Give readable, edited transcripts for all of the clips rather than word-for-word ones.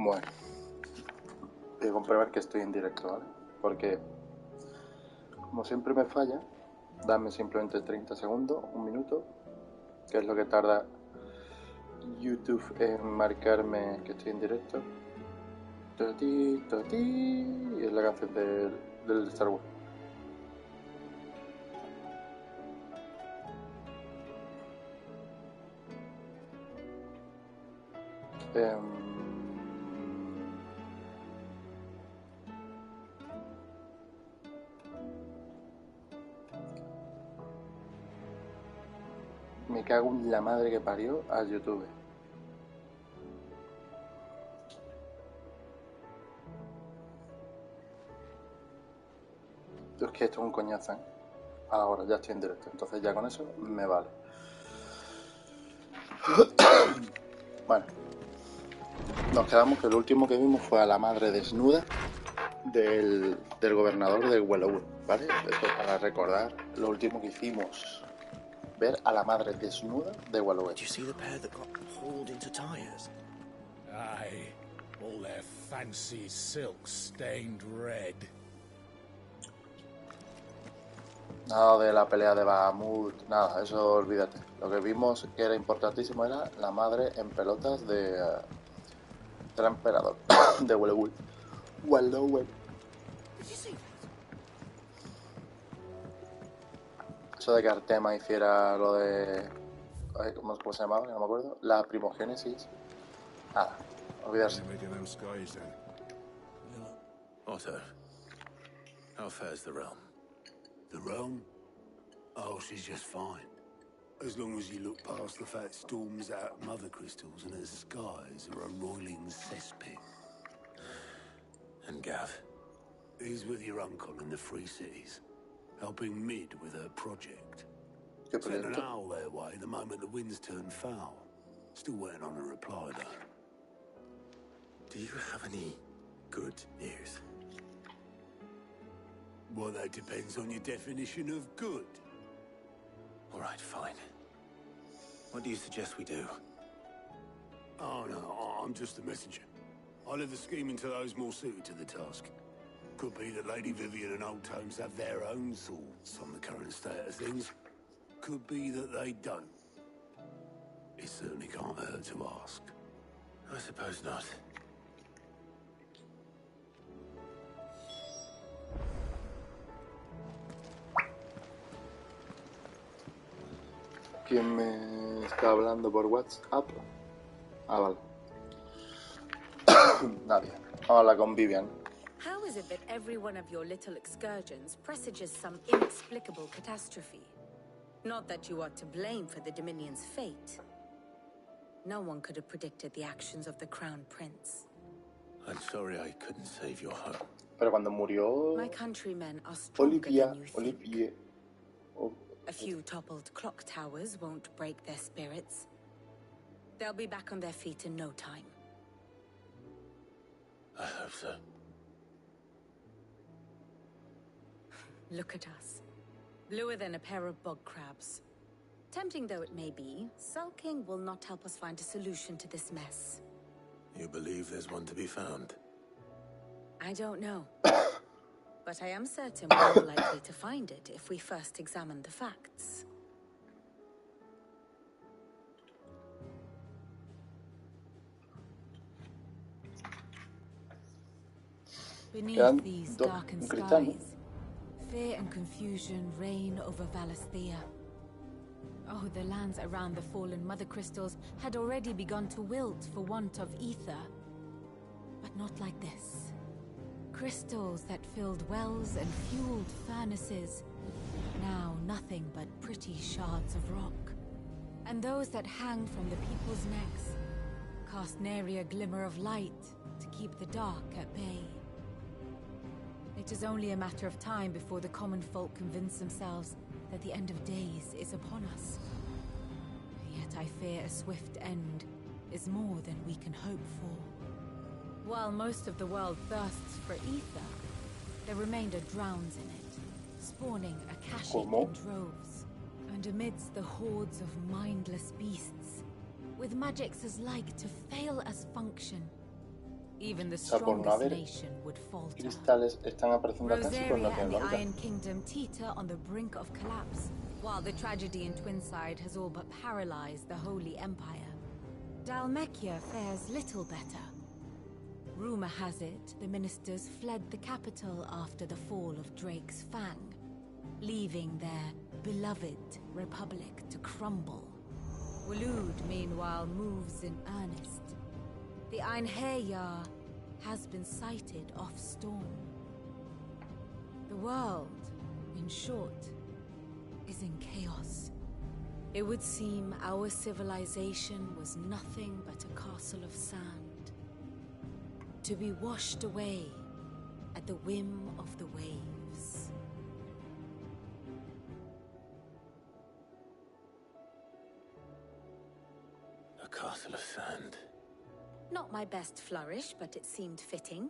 Bueno, voy a comprobar que estoy en directo, ¿vale? Porque, como siempre me falla, dame simplemente 30 segundos, un minuto, que es lo que tarda YouTube en marcarme que estoy en directo. Toti, toti, y es la canción del Star Wars. Me cago en la madre que parió a YouTube. Es que esto es un coñazo, ¿eh? Ahora ya estoy en directo, entonces ya con eso me vale. Bueno, nos quedamos que el último que vimos fue a la madre desnuda del gobernador de Wallowwood, ¿vale? Esto para recordar lo último que hicimos. Ver a la madre desnuda de Wallowwood. Did you see the pair that got hauled into tires? Aye, all their fancy silk stained red. Nada de la pelea de Bahamut, nada, eso olvídate. Lo que vimos que era importantísimo era la madre en pelotas del emperador de Wallowwood. Wallowwood. Eso de que Artema hiciera lo de... ¿Cómo se llamaba? No me acuerdo. La primogénesis. Nada, olvidarse. Otto, how fares the realm? The realm? Oh, she's just fine. As long as you look past the fat storms out mother crystals and her skies are a roiling cesspit. And Gav? He's with your uncle in the Free Cities, helping Mid with her project. Sent an owl their way the moment the winds turned foul. Still waiting on a reply, though. Do you have any good news? Well, that depends on your definition of good. All right, fine. What do you suggest we do? Oh, no, I'm just a messenger. I'll leave the scheming to those more suited to the task. Could be that Lady Vivian and Old Tomes have their own thoughts on the current state of things. Could be that they don't. It certainly can't hurt to ask. I suppose not. ¿Quién me está hablando por WhatsApp? Ah, vale. Nadie. Hola con Vivian. How is it that every one of your little excursions presages some inexplicable catastrophe? Not that you are to blame for the Dominion's fate. No one could have predicted the actions of the Crown Prince. I'm sorry I couldn't save your home. Pero cuando murió My countrymen are stronger than you think. Olivier. A few toppled clock towers won't break their spirits. They'll be back on their feet in no time. I hope so. Look at us. Bluer than a pair of bog crabs. Tempting though it may be, sulking will not help us find a solution to this mess. You believe there's one to be found? I don't know. But I am certain we're more likely to find it if we first examine the facts. Beneath these darkened skies, fear and confusion reign over Valisthea. Oh, the lands around the fallen mother crystals had already begun to wilt for want of ether. But not like this. Crystals that filled wells and fueled furnaces. Now nothing but pretty shards of rock. And those that hang from the people's necks cast nary a glimmer of light to keep the dark at bay. It is only a matter of time before the common folk convince themselves that the end of days is upon us. Yet I fear a swift end is more than we can hope for. While most of the world thirsts for ether, the remainder drowns in it, spawning Akashi in droves. And amidst the hordes of mindless beasts, with magics as like to fail as function, Even the O sea, por no strongest haber nation would falter. cristales están apareciendo casi por Rosaria no and tener the la Iron Kingdom teeter on the brink of collapse, while the tragedy in Twinside has all but paralyzed the Holy Empire. Dalmekia fares little better. Rumor has it the ministers fled the capital after the fall of Drake's Fang, leaving their beloved republic to crumble. Waloed, meanwhile, moves in earnest. The Einherjar has been sighted off Storm. The world, in short, is in chaos. It would seem our civilization was nothing but a castle of sand, to be washed away at the whim of the waves. A castle of sand. Not my best flourish, but it seemed fitting.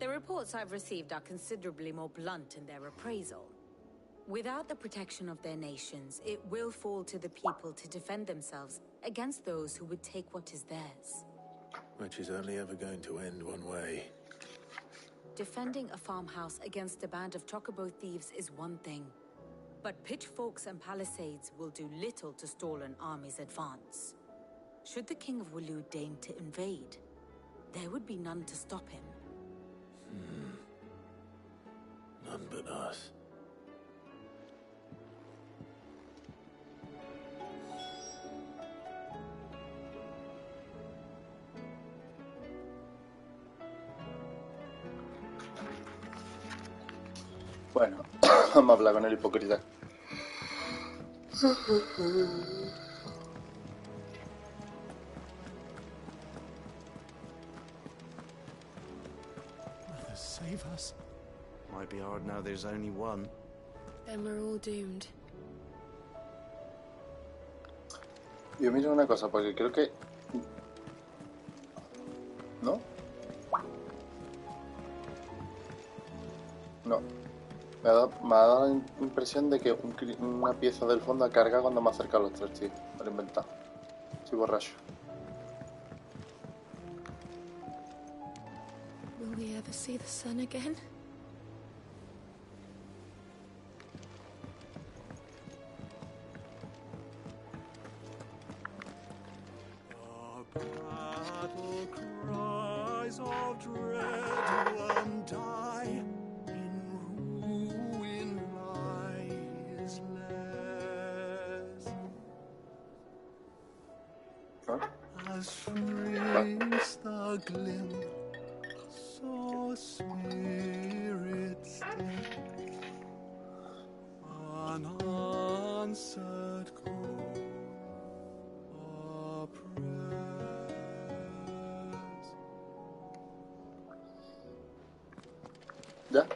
The reports I've received are considerably more blunt in their appraisal. Without the protection of their nations, it will fall to the people to defend themselves against those who would take what is theirs. Which is only ever going to end one way. Defending a farmhouse against a band of chocobo thieves is one thing, but pitchforks and palisades will do little to stall an army's advance. Should the King of Waloed deign to invade, there would be none to stop him. None but us. Bueno, vamos a hablar con el hipócrita. Mother, save us. Might be hard now there's only one. Then we're all doomed. Yo miro una cosa, porque creo que... ¿No? No. Me ha dado la impresión de que una pieza del fondo carga cuando me acerca a los tres, tío. Me lo he inventado. Soy borracho. Will we ever see the sun again? Battle cries of dread one die, in ruin lies less. ¿Ah? As shrinks the glim, so spirits dead, unanswered call oppress. ¿Ya?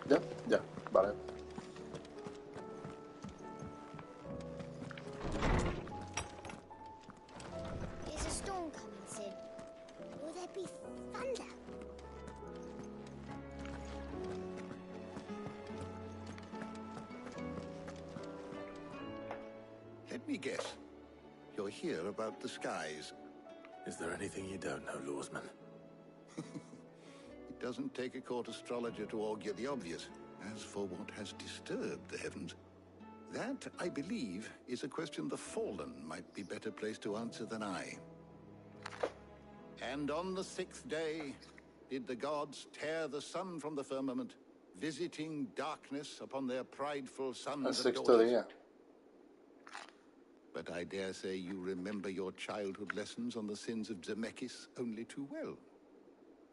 ¿Ya? Ya. Vale. Is a storm coming, Sid? Will there be thunder? Let me guess. You're here about the skies. Is there anything you don't know, Lawsman? It doesn't take a court astrologer to augur the obvious. As for what has disturbed the heavens, that, I believe, is a question the Fallen might be better placed to answer than I. And on the sixth day did the gods tear the sun from the firmament, visiting darkness upon their prideful sons El and sexto daughters. día. But I dare say you remember your childhood lessons on the sins of Zemeckis only too well.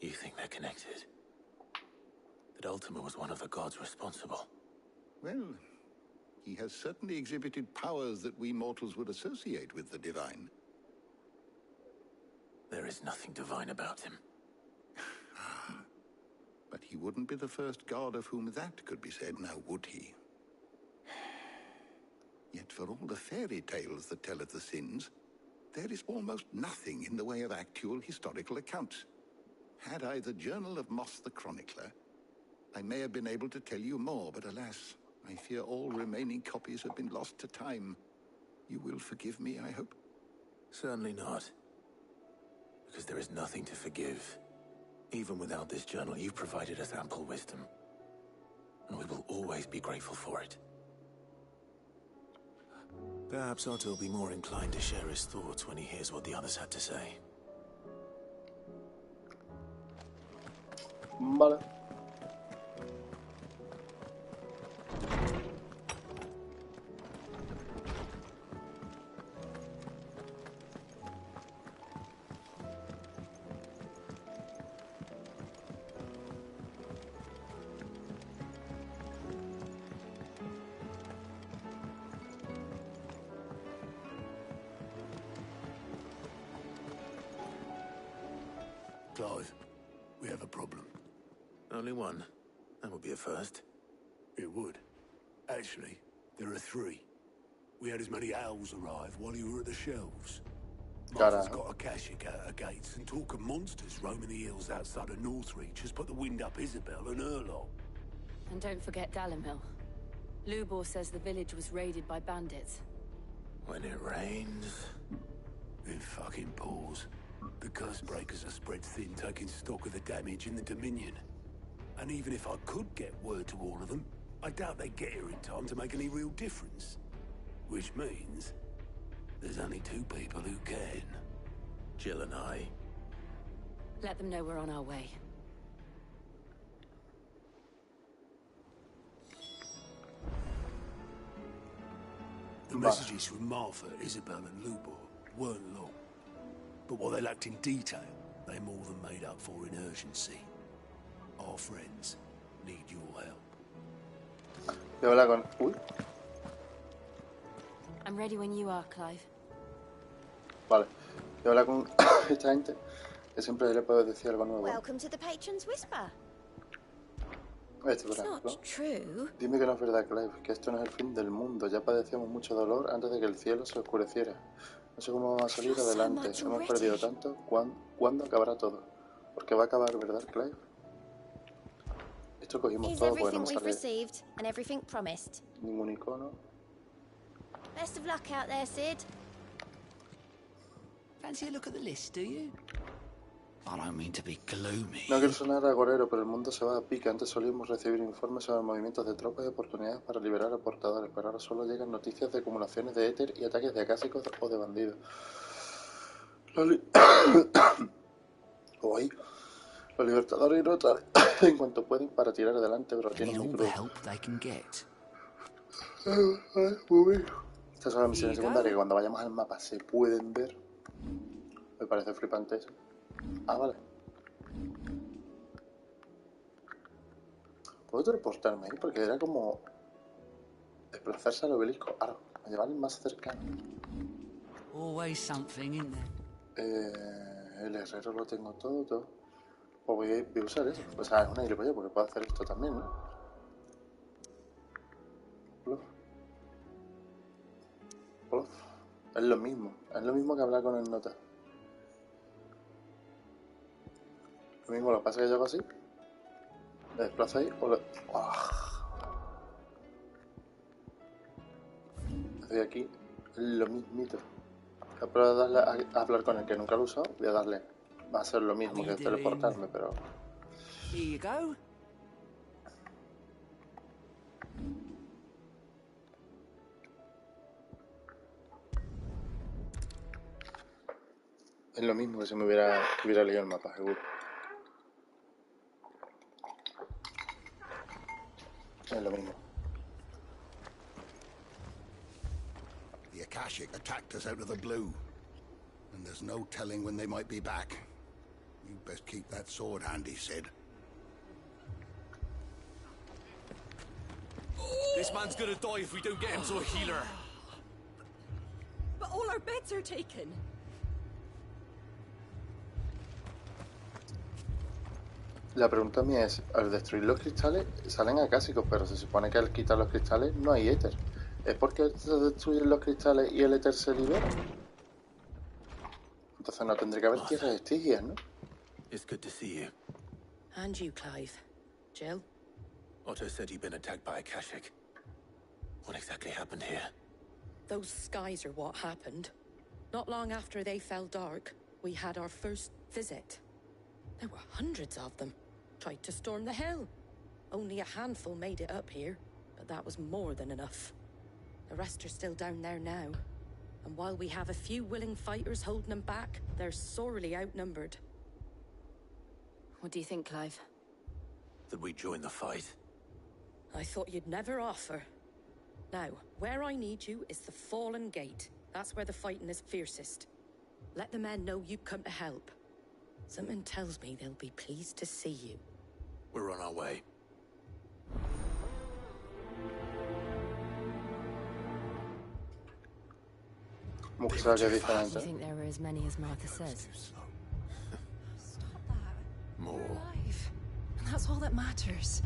You think they're connected? That Ultima was one of the gods responsible? Well, he has certainly exhibited powers that we mortals would associate with the divine. There is nothing divine about him. But he wouldn't be the first god of whom that could be said, now would he? Yet for all the fairy tales that tell of the sins, there is almost nothing in the way of actual historical accounts. Had I the Journal of Moss the Chronicler, I may have been able to tell you more, but alas, I fear all remaining copies have been lost to time. You will forgive me, I hope? Certainly not. Because there is nothing to forgive. Even without this journal, you've provided us ample wisdom. And we will always be grateful for it. Perhaps Otto will be more inclined to share his thoughts when he hears what the others had to say. Vale. Clive, we have a problem. Only one. That would be a first. It would. Actually, there are 3. We had as many owls arrive while you were at the shelves. Martha's got a Akashic out her gates, and talk of monsters roaming the hills outside of Northreach has put the wind up Isabel and her lot. And don't forget Dalimil. Lubor says the village was raided by bandits. When it rains... It fucking pours. The curse breakers are spread thin, taking stock of the damage in the Dominion. And even if I could get word to all of them, I doubt they'd get here in time to make any real difference. Which means... there's only 2 people who can. Jill and I. Let them know we're on our way. The messages from Martha, Isabel and Lubor weren't long. But what they lacked in detail, they more than made up for in urgency. Our friends need your help. Voy a hablar con... Uy. I'm ready when you are, Clive. Vale. Voy a hablar con esta gente que siempre le puedo decir algo nuevo. Welcome to the Patron's Whisper. Este, por ejemplo. Not true. Dime que no es verdad, Clive, que esto no es el fin del mundo. Ya padecíamos mucho dolor antes de que el cielo se oscureciera. No sé cómo vamos a salir adelante. Hemos perdido tanto. ¿Cuándo acabará todo? Porque va a acabar, ¿verdad, Clive? Esto cogimos todo porque no me sale ningún icono. Best of luck out there, Sid. Fancy a look at the list, do you? I don't mean to be gloomy. No quiero sonar agorero, pero el mundo se va a pique. Antes solíamos recibir informes sobre movimientos de tropas y oportunidades para liberar a portadores, pero ahora solo llegan noticias de acumulaciones de éter y ataques de acásicos o de bandidos. Los libertadores y rotales en cuanto pueden para tirar adelante, pero tienen un crudo. Estas son las misiones secundarias que cuando vayamos al mapa se pueden ver. Me parece flipante eso. Ah, vale. ¿Puedo teleportarme ahí? Porque era como desplazarse al obelisco. Ahora, a llevar el más cercano. Always something, isn't there? El herrero lo tengo todo. Pues voy a usar eso. O sea, es una gilipollas porque puedo hacer esto también, ¿no? Bluff. Es lo mismo que hablar con el nota. Lo mismo, lo que pasa es que yo hago así. Me desplazo ahí o lo... Estoy aquí, lo mismito. Voy a probar a darle a hablar con el que nunca lo he usado. Voy a darle. Va a ser lo mismo que teleportarme, pero... Here you go. Es lo mismo que si me hubiera leído el mapa, seguro. Es lo mismo. The Akashic attacked us out of the blue, and there's no telling when they might be back. You best keep that sword handy, Sid. This man's gonna die if we don't get him to a healer. But all our beds are taken. La pregunta mía es, al destruir los cristales salen acásicos, pero se supone que al quitar los cristales no hay éter. ¿Es porque se destruyen los cristales y el éter se libera? Entonces no tendría que haber tierras estigias, ¿no? It's good to see you. And you, Clive. Jill? Otto said you'd been attacked by Akashic. What exactly happened here? Those skies are what happened. Not long after they fell dark, we had our first visit. There were hundreds of them. Tried to storm the hill. Only a handful made it up here, but that was more than enough. The rest are still down there now. And while we have a few willing fighters holding them back, they're sorely outnumbered. What do you think, Clive? That we join the fight? I thought you'd never offer. Now, where I need you is the Fallen Gate. That's where the fighting is fiercest. Let the men know you've come to help. Something tells me they'll be pleased to see you. We're on our way. Como que será que es Do diferente? you think there were as many as Martha says? Stop that. More. We're alive. And that's all that matters.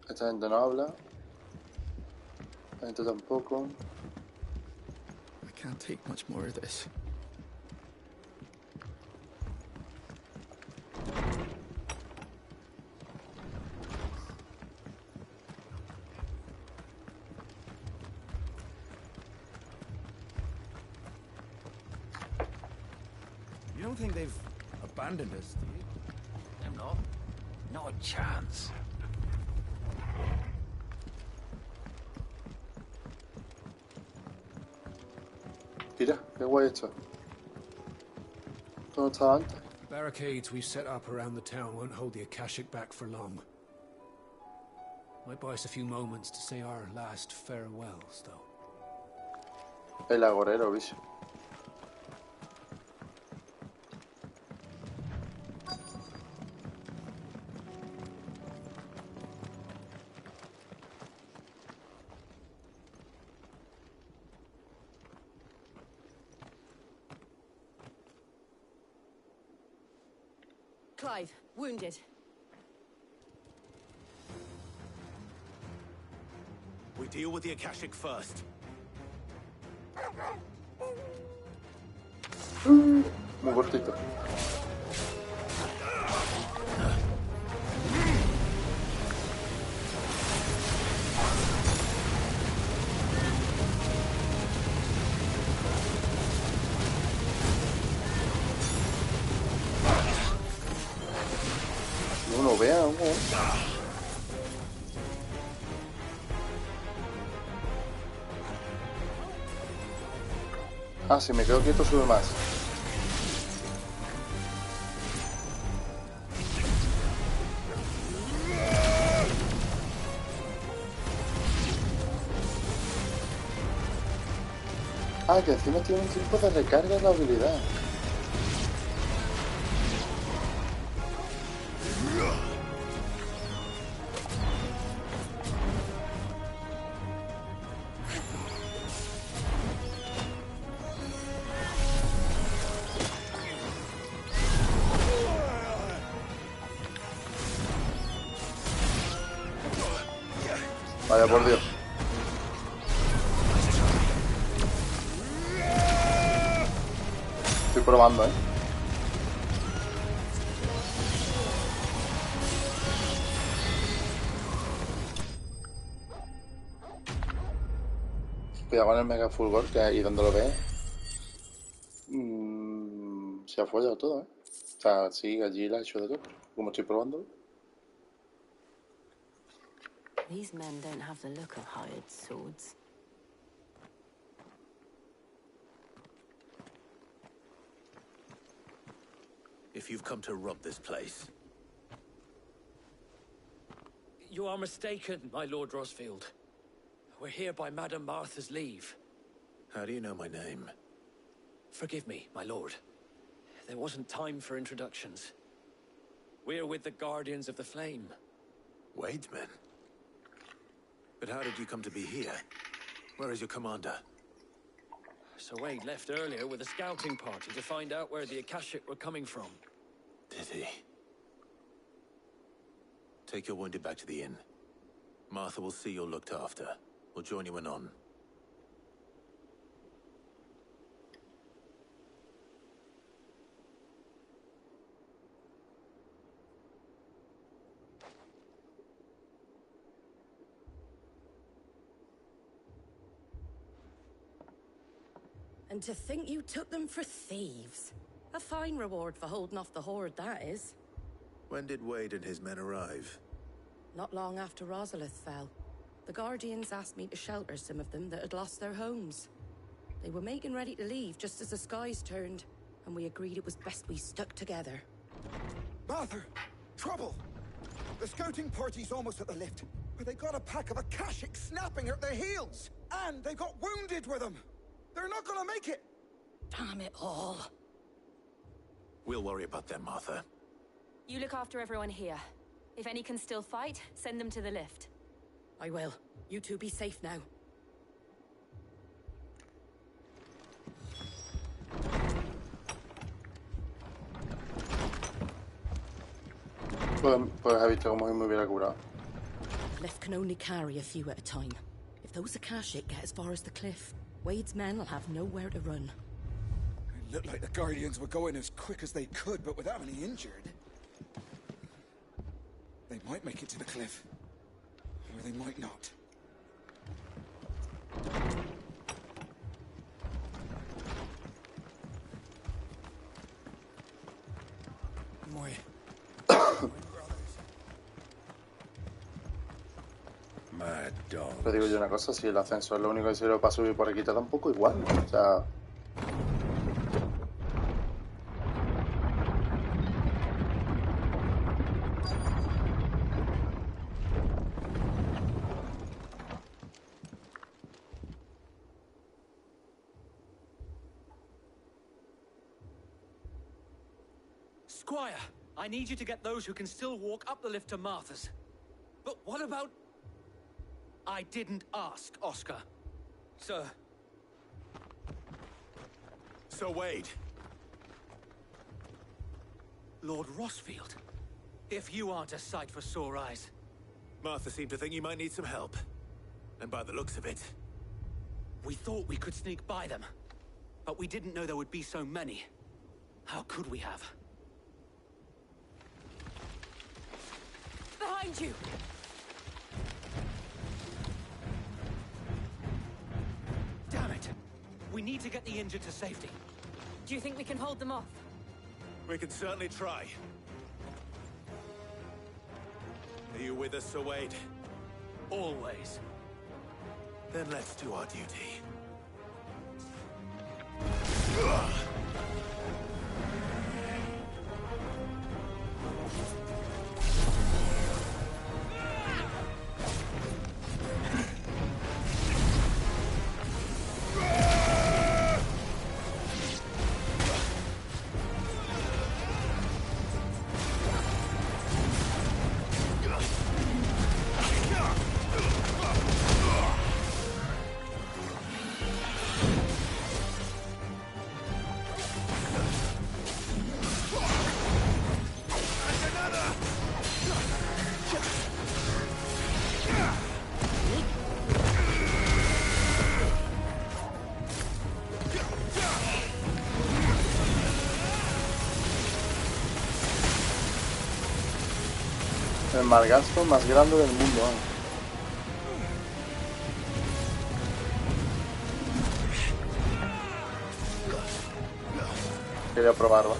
Esta gente no habla. Esta gente tampoco. I can't take much more of this. You don't think they've abandoned us, do you? I'm not. Not a chance. Mira, qué guay esto. ¿Dónde estaba antes? The barricades we've set up around the town won't hold the Akashic back for long. Might buy us a few moments to say our last farewells, though. El agorero, bicho. Clive, wounded. We deal with the Akashic first. Muy cortito. No lo vean, Ah, si me quedo quieto sube más. Ah, que encima tiene un tiempo de recarga en la habilidad. Vaya por Dios. Estoy probando, ¿eh? Cuidado con el mega fulgor, que ahí donde lo ve se ha follado todo, ¿eh? O sea, sí, allí la he hecho de todo. Como estoy probando. These men don't have the look of hired swords. If you've come to rob this place, You are mistaken, my Lord Rosfield. We're here by Madame Martha's leave. how do you know my name? Forgive me, my lord. There wasn't time for introductions. We're with the Guardians of the Flame. Wade's men? But how did you come to be here? Where is your commander? Sir Wade left earlier with a scouting party to find out where the Akashic were coming from. Did he? Take your wounded back to the inn. Martha will see you're looked after. We'll join you anon. And to think you took them for thieves. A fine reward for holding off the horde, that is. When did Wade and his men arrive? Not long after Rosalith fell. The Guardians asked me to shelter some of them that had lost their homes. They were making ready to leave just as the skies turned, and we agreed it was best we stuck together. Martha! Trouble! The scouting party's almost at the lift, but they got a pack of Akashic snapping at their heels! And they got wounded with them! They're not gonna make it! Damn it all. We'll worry about them, Martha. You look after everyone here. If any can still fight, send them to the lift. I will. You two be safe now. Pues ha visto cómo me hubiera curado. The lift can only carry a few at a time. If those Akashic get as far as the cliff, Wade's men will have nowhere to run. It looked like the Guardians were going as quick as they could, but without any injured. They might make it to the cliff. Or they might not. Muy. Mad dog. Te digo yo una cosa, si el ascensor es lo único que sirve para subir por aquí, te da un poco igual. O sea... Squire, I need you to get those who can still walk up the lift to Martha's. But what about... I didn't ask, Oscar. Sir. So, Wade. Lord Rossfield. If you aren't a sight for sore eyes. Martha seemed to think you might need some help. And by the looks of it... We thought we could sneak by them. But we didn't know there would be so many. How could we have? Behind you! Damn it! We need to get the injured to safety. Do you think we can hold them off? We can certainly try. Are you with us, Sir Wade? Always. Then let's do our duty. El malgasto más grande del mundo. Quería probarlo.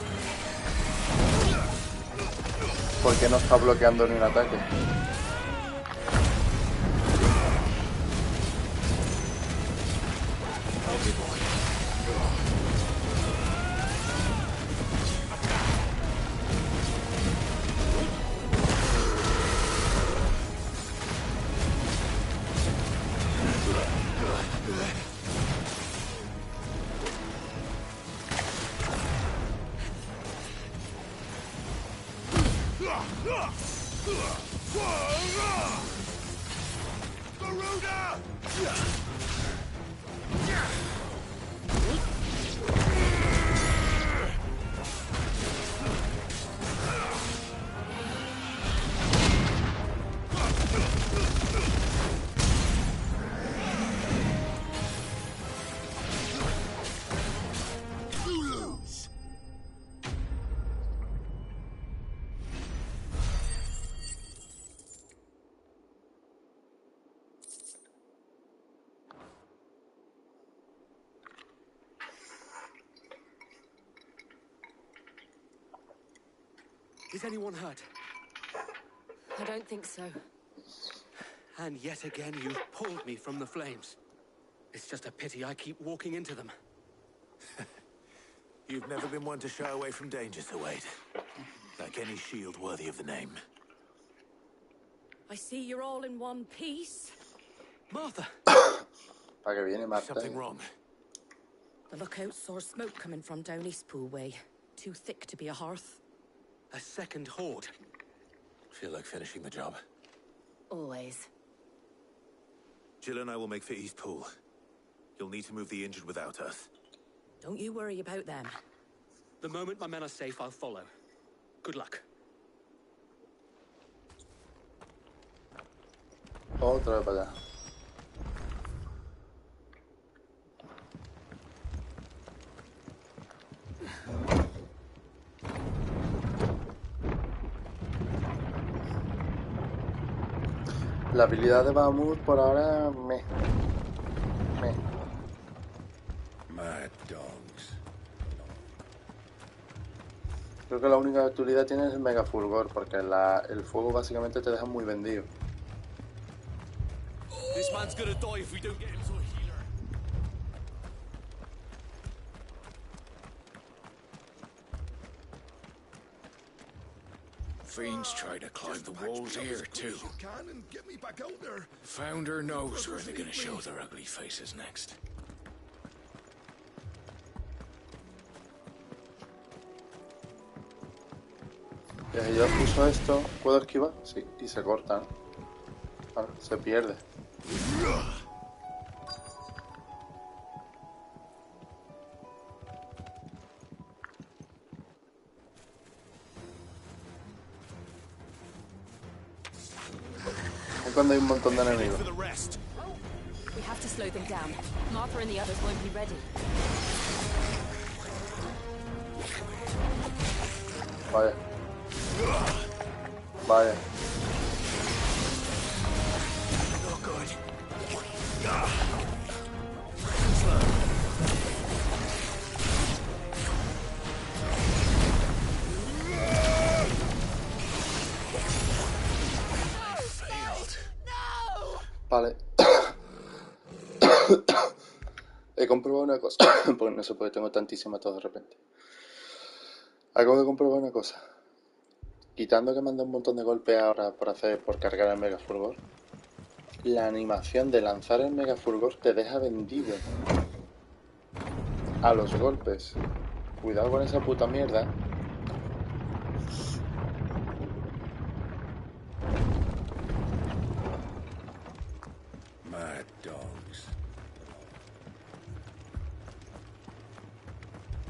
Porque no está bloqueando ni un ataque. Is anyone hurt? I don't think so. And yet again, you've pulled me from the flames. It's just a pity I keep walking into them. You've never been one to shy away from danger, Sir Wade. Like any shield worthy of the name. I see you're all in one piece. Martha! ¿Para qué viene Marta? Something wrong. The lookout saw smoke coming from down Eastpool way. Too thick to be a hearth. A second horde. Feel like finishing the job. Always. Jill and I will make for Eastpool. You'll need to move the injured without us. Don't you worry about them. The moment my men are safe, I'll follow. Good luck. Otra vez para allá. La habilidad de Bahamut por ahora me. Mad dogs. Creo que la única utilidad tiene es el mega fulgor, porque el fuego básicamente te deja muy vendido. This man's gonna die if we don't get him to a healer. Fiends try to climb the walls here too. Founder knows where they're gonna show their ugly faces next. Y si yo uso esto, ¿puedo esquivar? Sí, y se corta, ¿no? Vale, se pierde. Es cuando hay un montón de enemigos. We have to slow them down. Martha and the others won't be ready. Vaya. Vaya. Vale. He comprobado una cosa. Porque no se puede, tengo tantísima todo de repente. Acabo de comprobar una cosa. Quitando que manda un montón de golpes ahora por cargar el mega fulgor, la animación de lanzar el mega fulgor te deja vendido a los golpes. Cuidado con esa puta mierda. Mad dogs.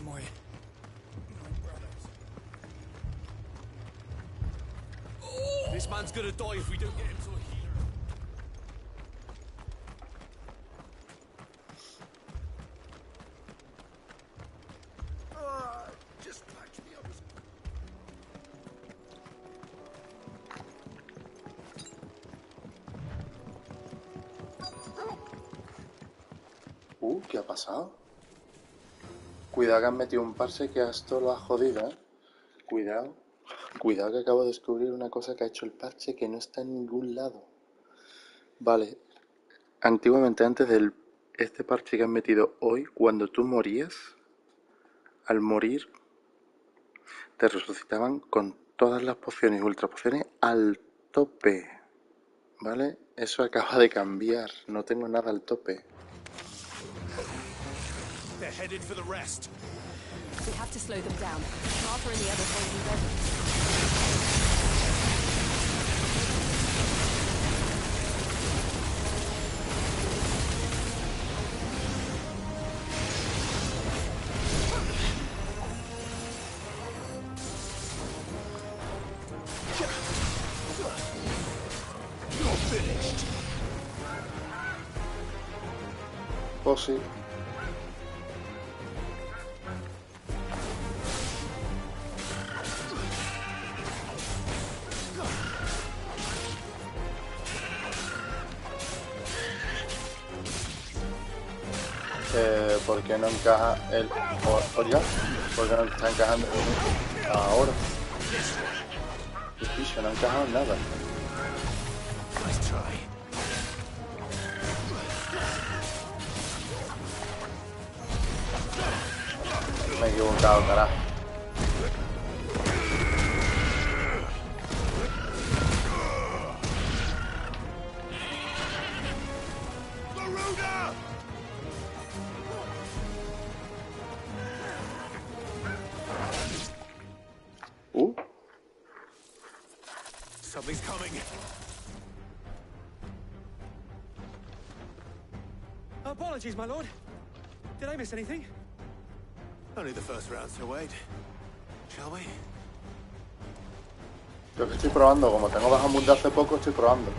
My brothers. This man's gonna die if we don't get him to a healer. Just patch me up. ¿Qué ha pasado? Cuidado que han metido un parche que esto lo ha jodido, ¿eh? Cuidado. Cuidado que acabo de descubrir una cosa que ha hecho el parche que no está en ningún lado. Vale. Antiguamente, antes de este parche que han metido hoy, cuando tú morías, al morir, te resucitaban con todas las pociones y ultra pociones al tope. ¿Vale? Eso acaba de cambiar. No tengo nada al tope. They're headed for the rest. We have to slow them down. Martha and the others won't be ready. You're finished. Oh, sí. ¿Por qué no encaja el... Oiga, ¿por qué no está encajando ahora? piso, no ha encajado en nada. Nice try. Me he equivocado, carajo. Something's coming. Apologies, my lord. Did I miss anything? Only the first round, so wait. Shall we? Yo que estoy probando, como tengo Bahamut de hace poco, estoy probando.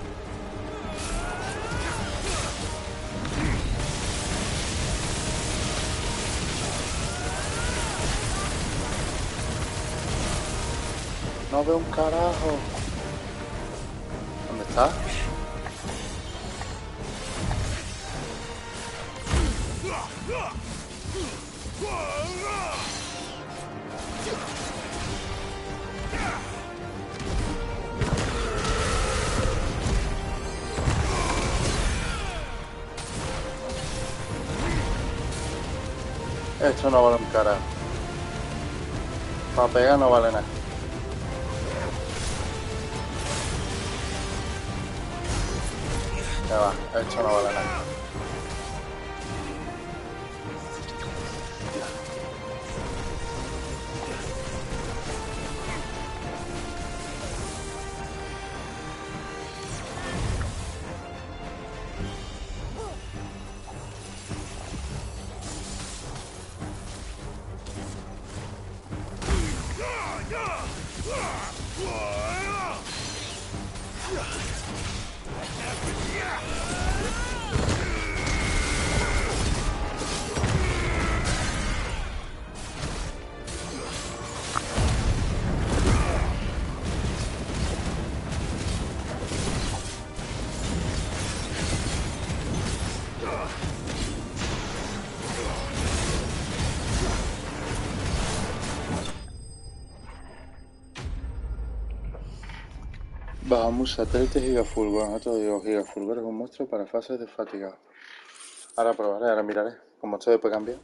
No veo un carajo. ¿Dónde está? Esto no vale un carajo. Para pegar no vale nada. Ya va, esto no vale nada. Vamos, satélite gigafulgor. Nosotros digo gigafulgor es un monstruo para fases de fatiga. Ahora probaré, ahora miraré. Como esto después cambia.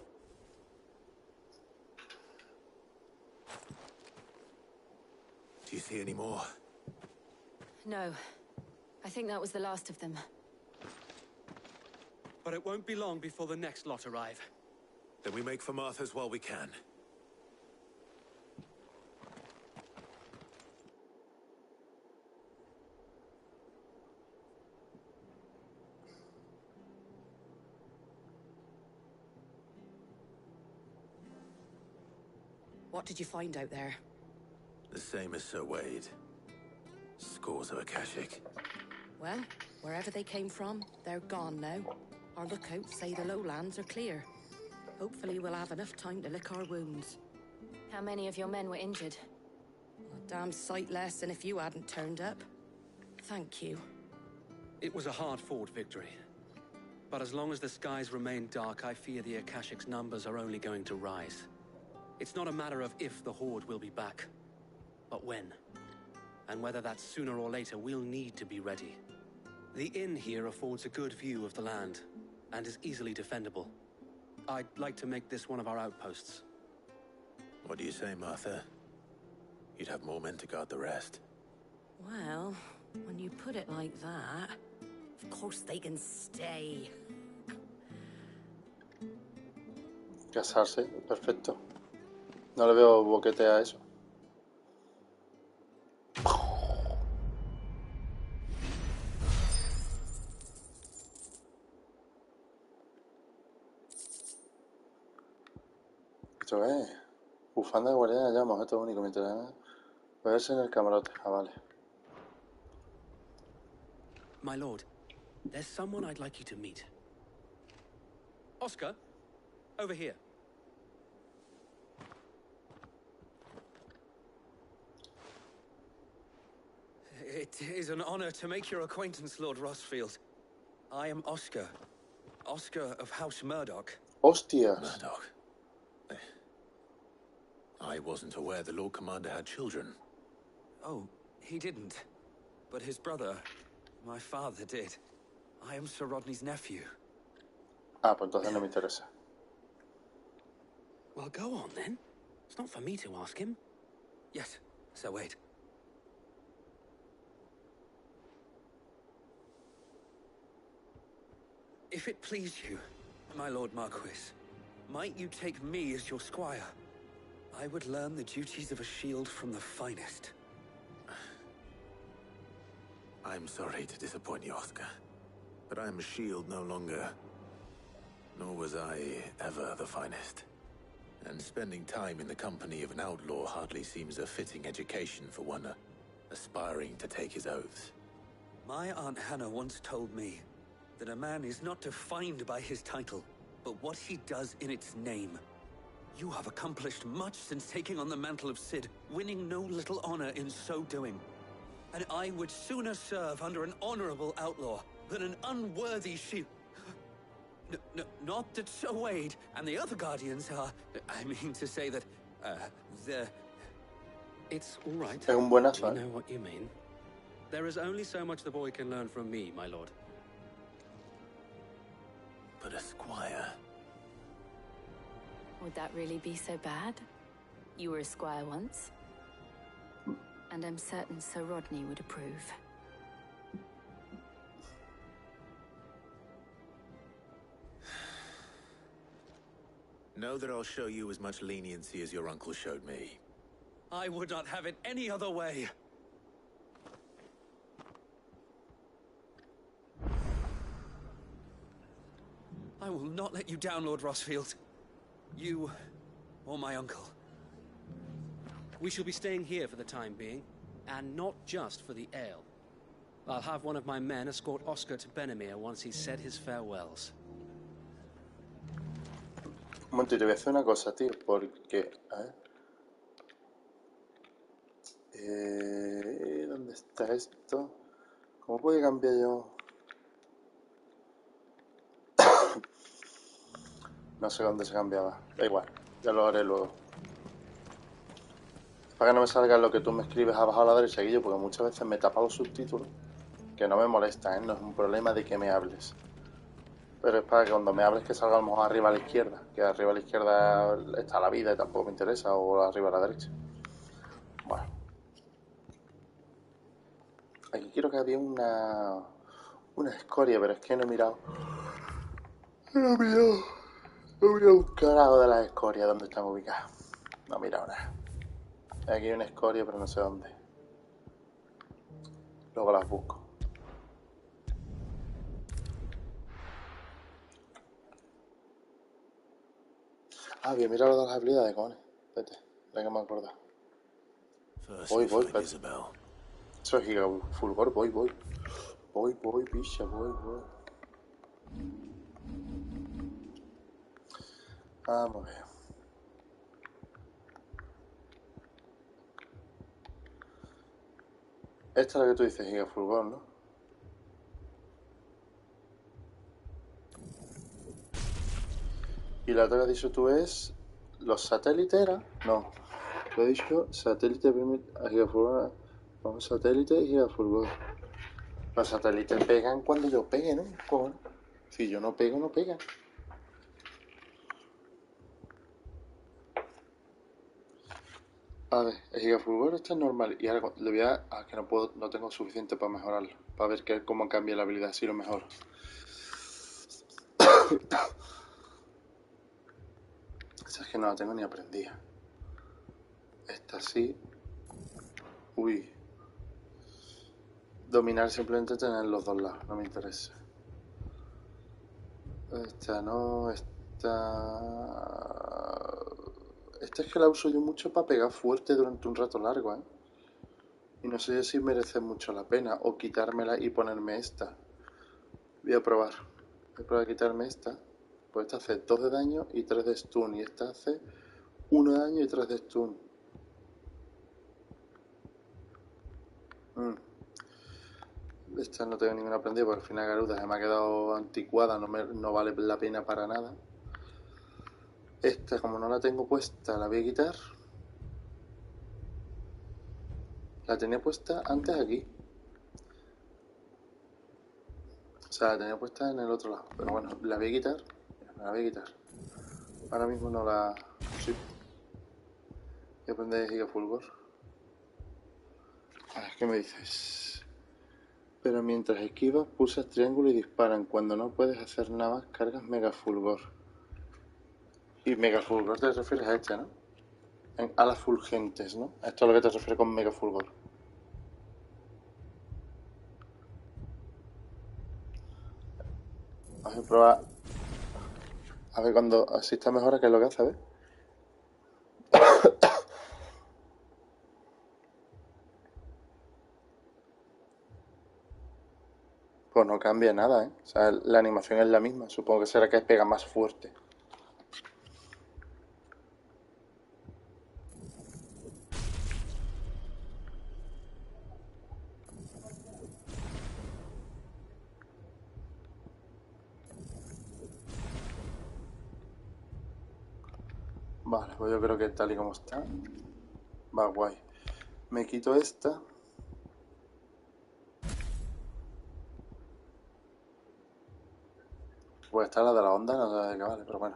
Do you see any more? No. I think that was the last of them. But it won't be long before the next lot arrive. Then we make for Martha's while we can. What did you find out there? The same as Sir Wade. Scores of Akashic. Well, wherever they came from, they're gone now. Our lookouts say the lowlands are clear. Hopefully we'll have enough time to lick our wounds. How many of your men were injured? A damn sight less than if you hadn't turned up. Thank you. It was a hard-fought victory. But as long as the skies remain dark, I fear the Akashic's numbers are only going to rise. It's not a matter of if the Horde will be back, but when. And whether that's sooner or later, we'll need to be ready. The inn here affords a good view of the land, and is easily defendable. I'd like to make this one of our outposts. What do you say, Martha? You'd have more men to guard the rest. Well, when you put it like that, of course they can stay. Casarse, perfecto. No le veo boquete a eso. Esto es bufanda de guardián, llamo, esto es único mientras puede ser en el camarote. Ah, vale. My lord, there's someone I'd like you to meet. Oscar, over here. It is an honor to make your acquaintance, Lord Rossfield. I am Oscar. Oscar of House Murdoch. Hostias. Murdoch. I wasn't aware the Lord Commander had children. Oh, He didn't. But his brother, my father, did. I am Sir Rodney's nephew. Ah, pues entonces no me interesa. Well, go on then. It's not for me to ask him. Yes, Sir Wade. If it please you, my Lord Marquis, might you take me as your squire? I would learn the duties of a shield from the finest. I'm sorry to disappoint you, Oscar, but I am a shield no longer. Nor was I ever the finest. And spending time in the company of an outlaw hardly seems a fitting education for one aspiring to take his oaths. My Aunt Hannah once told me that a man is not defined by his title, but what he does in its name. You have accomplished much since taking on the mantle of Cid, winning no little honor in so doing. And I would sooner serve under an honorable outlaw than an unworthy shield. Not that Sir Wade and the other guardians are... I mean to say that, they're... It's all right. Es un buenazo, I know what you mean. There is only so much the boy can learn from me, my lord. But a squire... Would that really be so bad? You were a squire once. And I'm certain Sir Rodney would approve. Know that I'll show you as much leniency as your uncle showed me. I would not have it any other way. I will not let you down, Lord Rossfield. You or my uncle. We shall be staying here for the time being, and not just for the ale. I'll have one of my men escort Oscar to Benimir once he's said his farewells. Un momento, te voy a hacer una cosa, tío, porque... A ver... ¿Dónde está esto? ¿Cómo puedo cambiar yo? No sé dónde se cambiaba. Da igual, ya lo haré luego. Para que no me salga lo que tú me escribes abajo a la derecha, Guillo, porque muchas veces me tapa los subtítulos, que no me molesta, ¿eh? No es un problema de que me hables. Pero es para que cuando me hables que salga a lo mejor arriba a la izquierda, que arriba a la izquierda está la vida y tampoco me interesa, o arriba a la derecha. Bueno. Aquí quiero que había una escoria, pero es que no he mirado. No he mirado un carajo de las escorias donde están ubicadas. No he mirado nada. Aquí hay una escoria, pero no sé dónde. Luego las busco. Ah, bien, mira lo de las habilidades, cojones. Vete, ya que me acuerdo. Voy, espérate. Eso es gigafulgor, voy. Voy, picha, voy. Vamos a ver. Esta es la que tú dices, gigafulgor, ¿no? Y la otra que has dicho tú es... ¿Los satélites era? No. Lo he dicho, satélite primero, gigafulgor. Vamos, satélite y gigafulgor. Los satélites pegan cuando yo pegue, ¿no? Cojones. Si yo no pego, no pegan. A ver, el gigafulgor está normal y algo le voy a... que no tengo suficiente para mejorarlo. Para ver cómo cambia la habilidad, si lo mejoro. Esa es que no la tengo ni aprendida. Esta sí. Uy. Dominar simplemente tener los dos lados, no me interesa. Esta no, Esta es que la uso yo mucho para pegar fuerte durante un rato largo, ¿eh? Y no sé si merece mucho la pena, o quitármela y ponerme esta. Voy a probar quitarme esta. Pues esta hace 2 de daño y 3 de stun, y esta hace 1 de daño y 3 de stun. Esta no tengo ninguna aprendida porque al final Garuda se me ha quedado anticuada, no vale la pena para nada. Esta, como no la tengo puesta, la voy a quitar. La tenía puesta antes aquí. O sea, la tenía puesta en el otro lado. Pero bueno, la voy a quitar. Me la voy a quitar. Ahora mismo no la... Sí. Voy a aprender de gigafulgor. A ver, ¿qué me dices? Pero mientras esquivas, pulsas triángulo y disparan. Cuando no puedes hacer nada más, cargas megafulgor. Y megafulgor te refieres a este, ¿no? A las fulgentes, ¿no? Esto es lo que te refieres con megafulgor. Vamos a probar. A ver cuando así está mejor, ¿qué es lo que hace? A ver. Pues no cambia nada, ¿eh? O sea, la animación es la misma. Supongo que será que pega más fuerte. Vale, pues yo creo que tal y como está, va guay. Me quito esta. Pues esta es la de la onda, no sé de qué vale, pero bueno.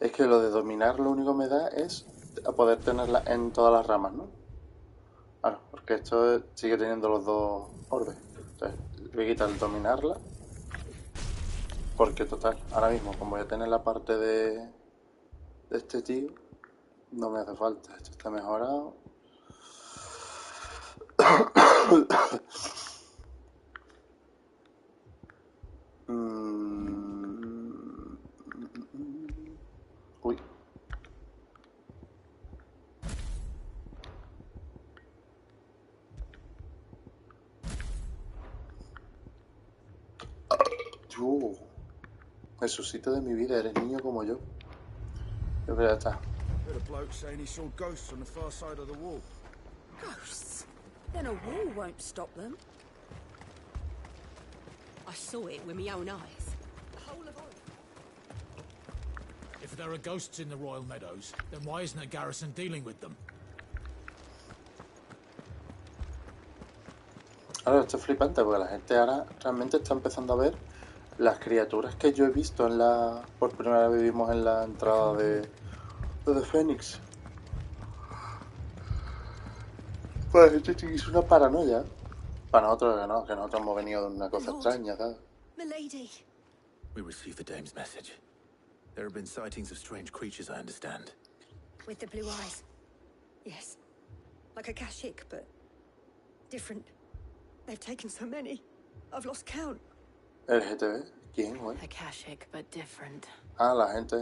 Es que lo de dominar lo único que me da es a poder tenerla en todas las ramas, ¿no? Bueno, porque esto sigue teniendo los dos orbes. Entonces, voy a quitar el dominarla. Porque total, ahora mismo, como voy a tener la parte de este tío, no me hace falta. Esto está mejorado. Uy. Jesucito de mi vida, eres niño como yo. Yo creo que ya está. Heard a bloke saying he saw ghosts on the far side of the wall. Ghosts? Then a wall won't stop them. I saw it with my own eyes. The whole of If there are ghosts in the Royal Meadows, then why isn't a garrison dealing with them? Ahora esto es flipante porque la gente ahora realmente está empezando a ver las criaturas que yo he visto en la... Por primera vez vimos en la entrada de The Phoenix. Pues la gente hizo una paranoia. Para nosotros que nosotros hemos venido de una cosa extraña, ¿sabes? Milady. We received the dame's message. There have been sightings of strange creatures, I understand. With the blue eyes. Yes. Like a Kashik, but different. They've taken so many. I've lost count. LGTB, ¿quién, güey? A Kashik, but different. Ah, la gente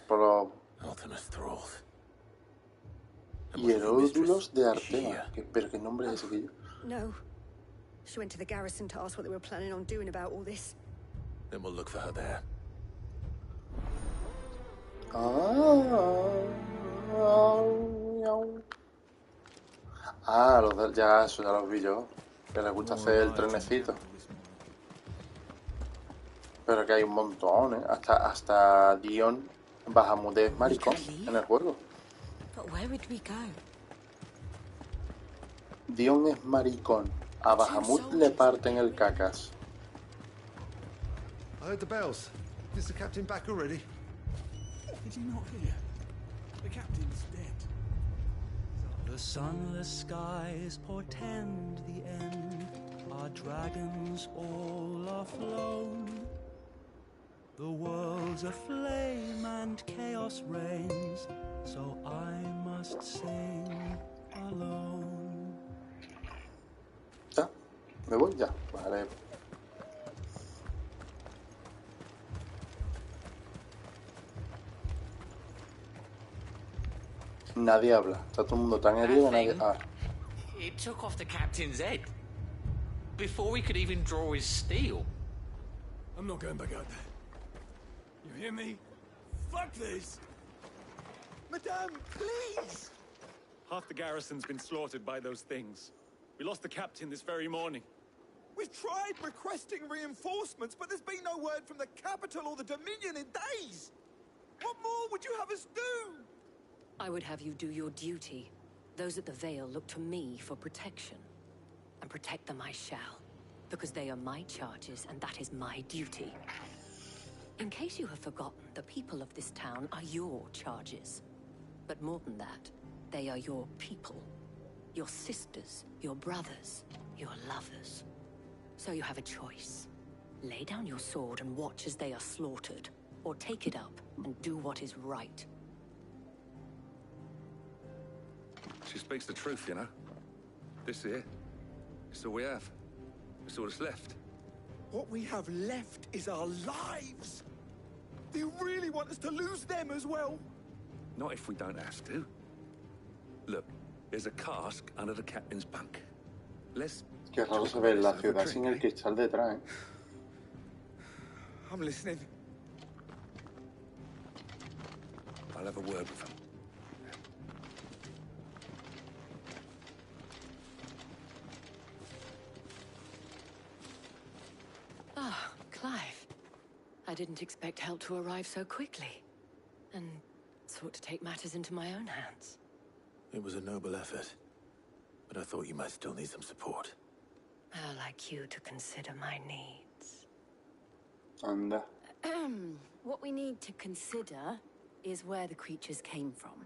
por los... Ultimus thralls. Hieródulos de Artema. ¿Pero qué nombre es ese que yo? No. She went to the garrison to ask what they were planning on doing about all this. Then we'll look for her there. Ya, eso ya los vi yo. Que les gusta hacer el trenecito. Pero que hay un montón, ¿eh? Hasta Dion Bahamut es maricón en el juego. But where would we go? Dion es maricón. A Bahamut le parten el cacas. I heard the bells. Is the captain back already? Did you not hear? The captain's dead. The sunless skies portend the end. Our dragons all are flown. The world's aflame and chaos reigns, so I must sing alone. ¿Ya? ¿Me voy? Ya. Vale. Nadie habla. Está todo el mundo tan herido que nadie... It took off the captain's head. Before we could even draw his steel. I'm not going back out there. You hear me? Fuck this! Madame, please! Half the garrison's been slaughtered by those things. We lost the captain this very morning. We've tried requesting reinforcements, but there's been no word from the capital or the Dominion in days. What more would you have us do? I would have you do your duty. Those at the Vale look to me for protection. And protect them I shall. Because they are my charges, and that is my duty. In case you have forgotten, the people of this town are your charges. But more than that, they are your people. Your sisters, your brothers, your lovers. So you have a choice. Lay down your sword and watch as they are slaughtered, or take it up and do what is right. She speaks the truth, you know. This here, it's all we have. It's all that's left. What we have left is our lives. Do you really want us to lose them as well? Not if we don't have to. Look, there's a cask under the captain's bunk. Let's... Qué raro se ve la ciudad sin el cristal detrás, ¿eh? I'm listening. I'll have a word with him. Ah, Clive. I didn't expect help to arrive so quickly. And sought to take matters into my own hands. It was a noble effort. But I thought you might still need some support. I'd like you to consider my needs. Anda. What we need to consider is where the creatures came from.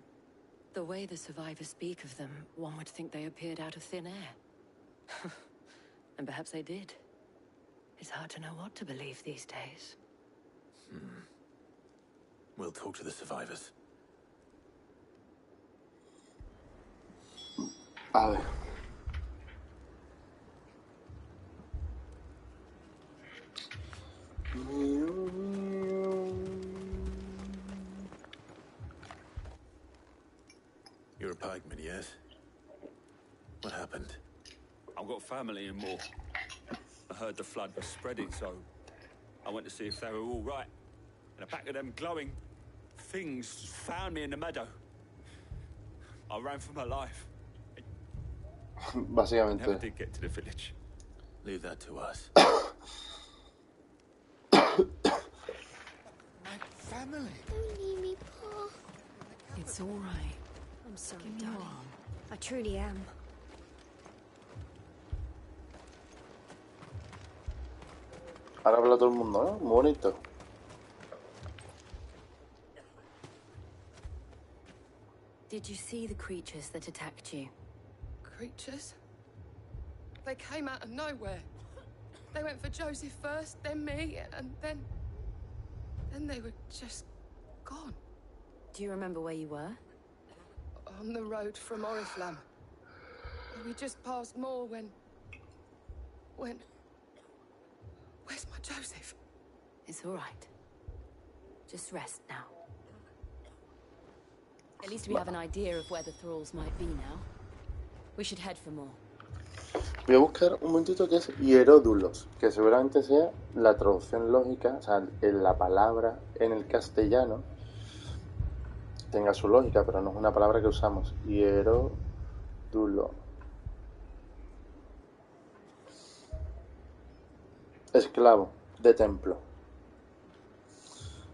The way the survivors speak of them, one would think they appeared out of thin air. And perhaps they did. It's hard to know what to believe these days. We'll talk to the survivors. A ver. You're a pikeman, yes? What happened? I've got family in Moor. I heard the flood was spreading, so I went to see if they were all right. And the back of them glowing things found me in the meadow. I ran for my life. Básicamente. Never did get to the village. Leave that to us. My family. Don't leave me, Pa. It's all right. I'm sorry, Give me your darling. arm. I truly am. Ahora habla todo el mundo, ¿no? Muy bonito. Did you see the creatures that attacked you? Creatures? They came out of nowhere. They went for Joseph first, then me, and then they were just gone. Do you remember where you were? On the road from Oriflamme. We just passed Moor when... Where's my Joseph? It's all right. Just rest now. At least we have an idea of where the thralls might be now. We should head for more. Voy a buscar un momentito que es hieródulos, que seguramente sea la traducción lógica, o sea, en la palabra en el castellano tenga su lógica, pero no es una palabra que usamos. Hieródulo. Esclavo de templo.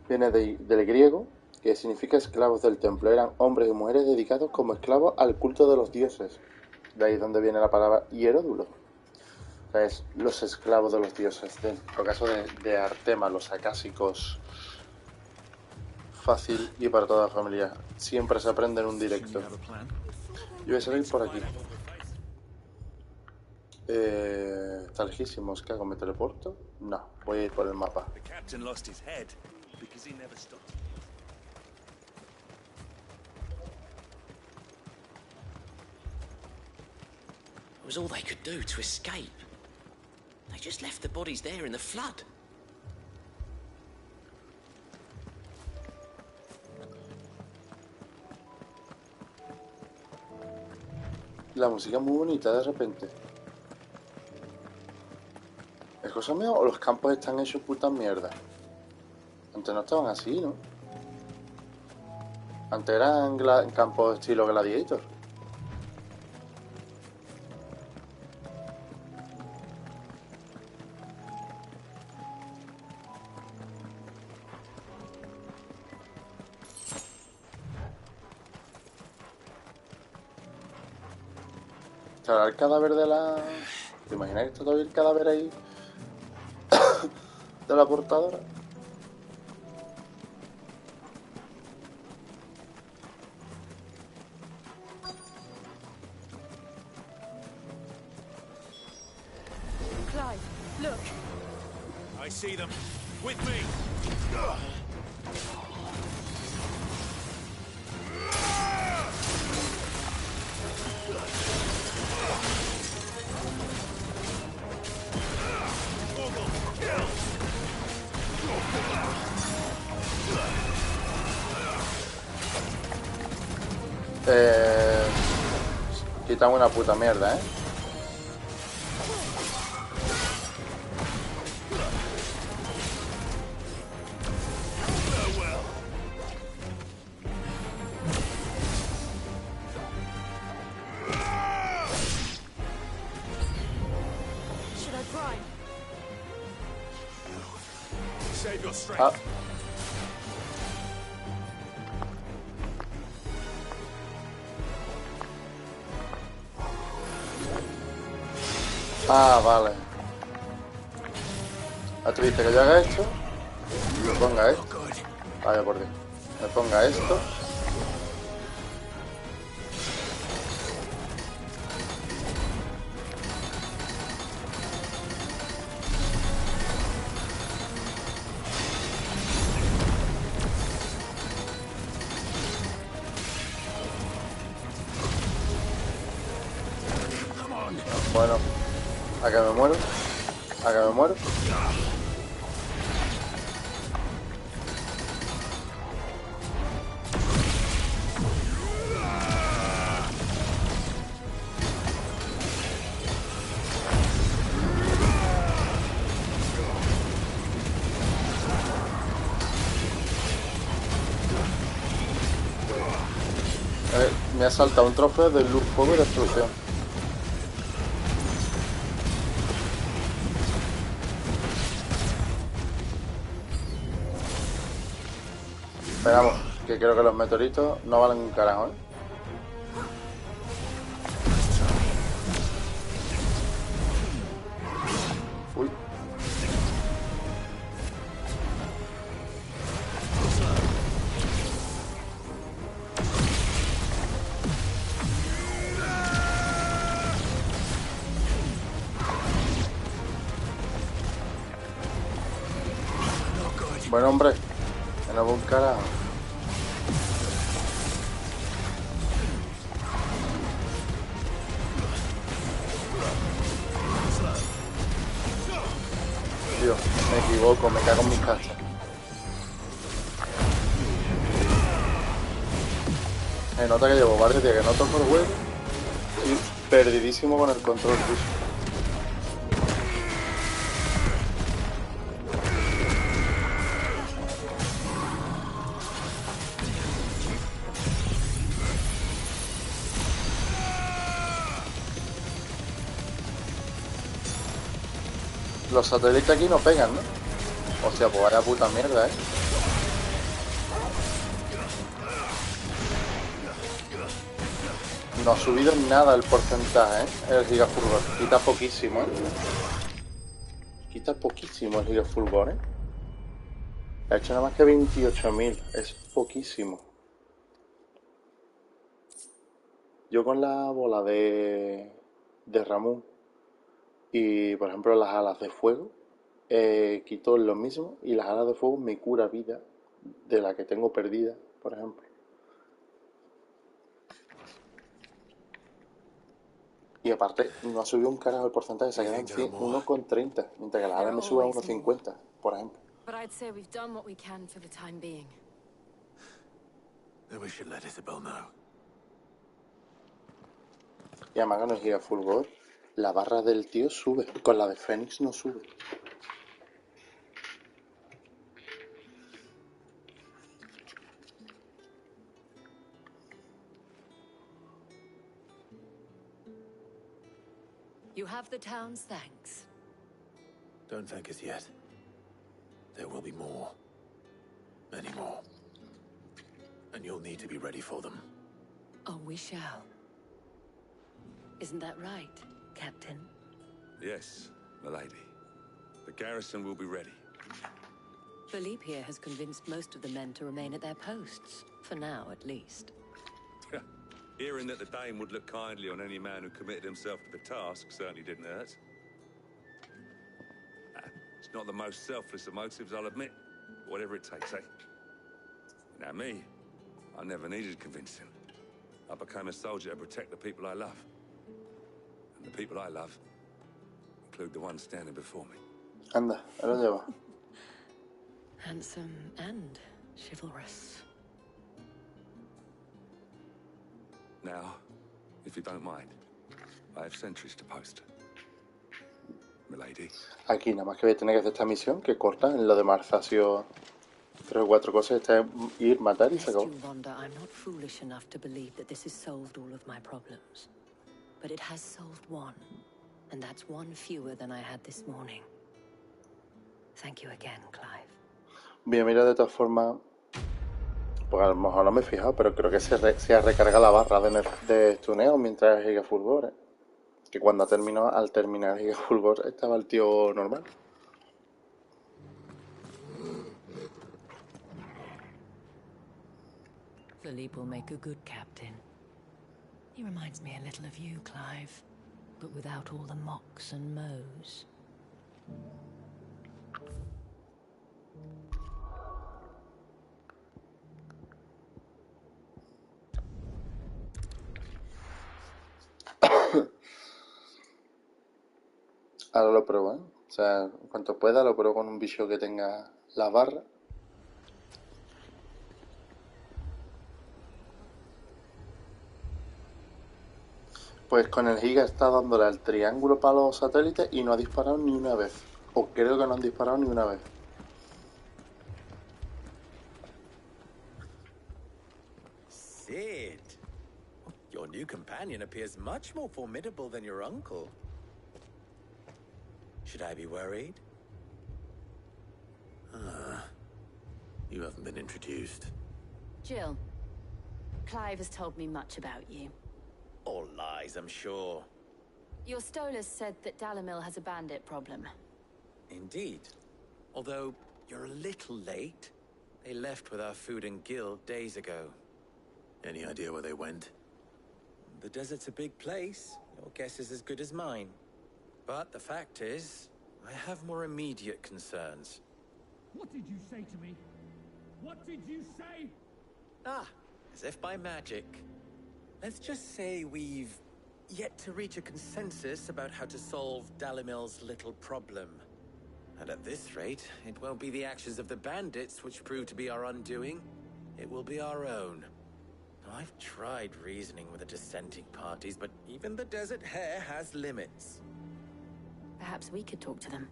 Viene del griego, que significa esclavos del templo. Eran hombres y mujeres dedicados como esclavos al culto de los dioses. De ahí donde viene la palabra hieródulo. O sea, es los esclavos de los dioses. En el caso de Artema, los acásicos. Fácil y para toda la familia. Siempre se aprende en un directo. Yo voy a salir por aquí. Está lejísimos. ¿Qué hago? ¿Me teleporto? No, voy a ir por el mapa. It was all they could do to escape. They just left the bodies there in the flood. La música es muy bonita de repente. ¿Es cosa mía o los campos están hechos puta mierda? Antes no estaban así, ¿no? Antes eran campos estilo Gladiator. ¿Será el cadáver de la...? ¿Te imaginas que está todavía el cadáver ahí? ¿De la portadora? Clive, look. I see them. With me. Quitamos una puta mierda, ¿eh? Save your strength. Ah. Ah, vale. Ah, tú dices que yo haga esto, me ponga esto. Vaya por Dios. Me ponga esto. Bueno, a que me muero. A que me muero. Me ha saltado un trofeo de luz, fuego y destrucción. Esperamos, que creo que los meteoritos no valen un carajo, ¿eh? Uy. Bueno, hombre, que no va un carajo. Tío, me equivoco, me cago en mis cachas. Se nota que llevo varios días que no toco el juego. Estoy perdidísimo con el control ruso. Los satélites aquí no pegan, ¿no? O sea, pues vaya puta mierda, ¿eh? No ha subido nada el porcentaje, ¿eh? El gigafulgor. Quita poquísimo, ¿eh? Quita poquísimo el gigafulgor, ¿eh? Ha hecho nada más que 28.000. Es poquísimo. Yo con la bola de Ramón y, por ejemplo, las alas de fuego, quito lo mismo y las alas de fuego me cura vida de la que tengo perdida, por ejemplo. Y aparte, no ha subido un carajo el porcentaje, se ha quedado en 1,30, mientras que la ala me sube a 1,50, por ejemplo. But I'd say we've done what we can for the time being. Then we should let Isabel know. Y además con el gigafulgor, la barra del tío sube, con la de Fénix no sube. You have the town's thanks. Don't thank us yet. There will be more. Many more. And you'll need to be ready for them. Oh, we shall. Isn't that right, Captain? Yes, milady. The garrison will be ready. Philippe here has convinced most of the men to remain at their posts. For now, at least. Hearing that the Dame would look kindly on any man who committed himself to the task certainly didn't hurt. It's not the most selfless of motives, I'll admit. But whatever it takes, eh? Now me, I never needed convincing. I became a soldier to protect the people I love. And the people I love include the ones standing before me. Anda, ahora lleva. Handsome and chivalrous. Now, if you don't mind, I have sentries to post. Milady. Aquí nada más que voy a tener que hacer esta misión, que corta. En lo demás ha sido 3 o 4 cosas. Esta es ir, matar y se acabó. I'm not foolish enough to believe that this has solved all of my problems. But it has solved one. And that's one fewer than I had this morning. Thank you again, Clive. Bien, mira, de todas formas, pues a lo mejor no me he fijado, pero creo que se ha recargado la barra de estuneo mientras Giga Fulgor, ¿eh? Que cuando al terminar Giga Fulgor estaba el tío normal. Philippe will make a good captain. He reminds me a little of you, Clive, but without all the mocks and mows. Ahora lo pruebo, ¿eh? O sea, en cuanto pueda lo pruebo con un bicho que tenga la barra. Pues con el Giga está dándole al triángulo para los satélites y no ha disparado ni una vez. O creo que no han disparado ni una vez. Sid, your new companion appears much more formidable than your uncle. Should I be worried? You haven't been introduced. Jill, Clive has told me much about you. All lies, I'm sure. Your Stolas said that Dalamil has a bandit problem. Indeed. Although, you're a little late. They left with our food and guild days ago. Any idea where they went? The desert's a big place. Your guess is as good as mine. But the fact is, I have more immediate concerns. What did you say to me? What did you say? As if by magic. Let's just say we've yet to reach a consensus about how to solve Dalamil's little problem. And at this rate, it won't be the actions of the bandits which prove to be our undoing. It will be our own. Now, I've tried reasoning with the dissenting parties, but even the Desert Hare has limits. Perhaps we could talk to them.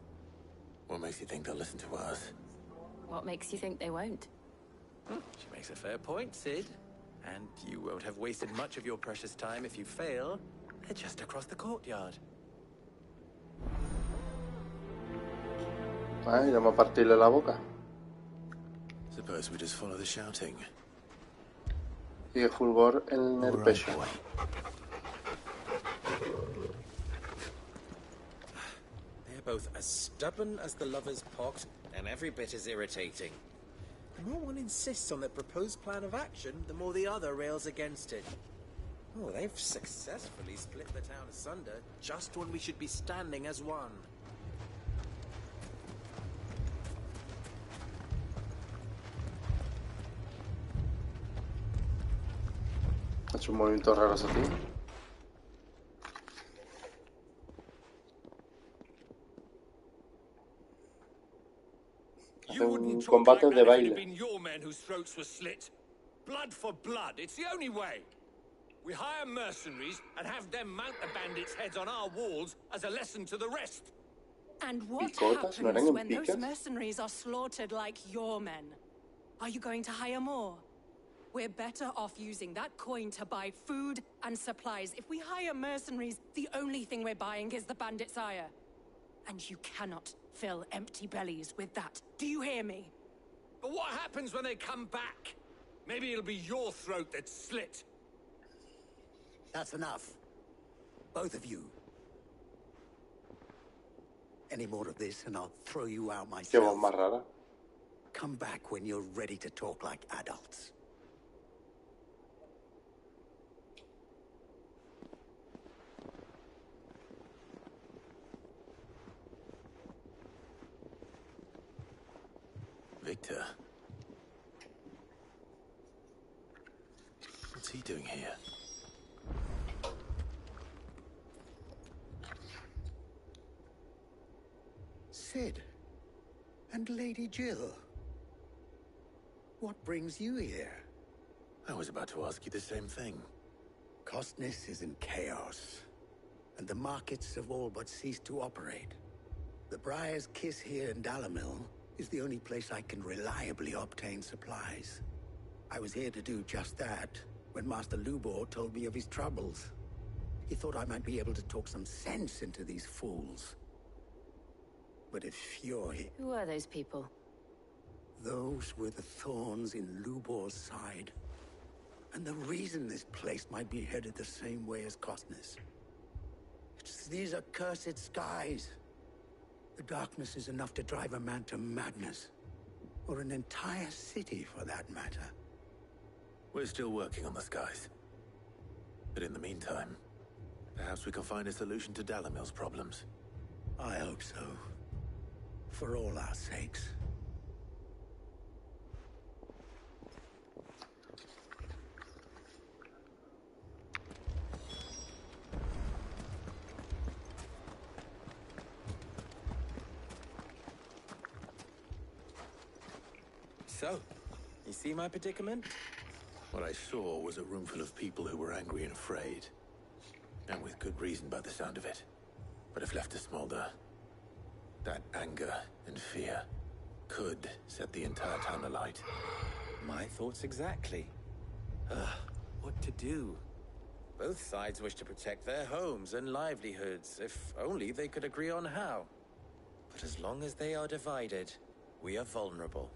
What makes you think they'll listen to us? What makes you think they won't? She makes a fair point, Sid. And you won't have wasted much of your precious time if you fail. They're just across the courtyard. Ay, vamos a partirle la boca. Suppose we just follow the shouting. Y el fulgor en el pecho. They're both as stubborn as the lover's pot, and every bit as irritating. The more one insists on their proposed plan of action, the more the other rails against it. Oh, they've successfully split the town asunder, just when we should be standing as one. Ha hecho un movimiento raro ese tío. You wouldn't talk combate like de that if it had baile. been your men whose throats were slit. Blood for blood. It's the only way. We hire mercenaries and have them mount the bandits' heads on our walls as a lesson to the rest. And what Picotas, no happens eran when those picas. mercenaries are slaughtered like your men? Are you going to hire more? We're better off using that coin to buy food and supplies. If we hire mercenaries, the only thing we're buying is the bandits' ire. And you cannot fill empty bellies with that. Do you hear me? But what happens when they come back? Maybe it'll be your throat that's slit. That's enough. Both of you. Any more of this and I'll throw you out Qué voz myself. más rara. Come back when you're ready to talk like adults. Victor. What's he doing here? Sid. And Lady Jill. What brings you here? I was about to ask you the same thing. Costness is in chaos, and the markets have all but ceased to operate. The Briar's Kiss here in Dalimil is the only place I can reliably obtain supplies. I was here to do just that when Master Lubor told me of his troubles. He thought I might be able to talk some sense into these fools. But if you're here... Who are those people? Those were the thorns in Lubor's side. And the reason this place might be headed the same way as Costness. It's these accursed skies. The darkness is enough to drive a man to madness. Or an entire city, for that matter. We're still working on the skies. But in the meantime, perhaps we can find a solution to Dalimil's problems. I hope so. For all our sakes. So, you see my predicament? What I saw was a room full of people who were angry and afraid. And with good reason by the sound of it. But if left to smolder, that anger and fear could set the entire town alight. My thoughts exactly. What to do? Both sides wish to protect their homes and livelihoods, if only they could agree on how. But as long as they are divided, we are vulnerable.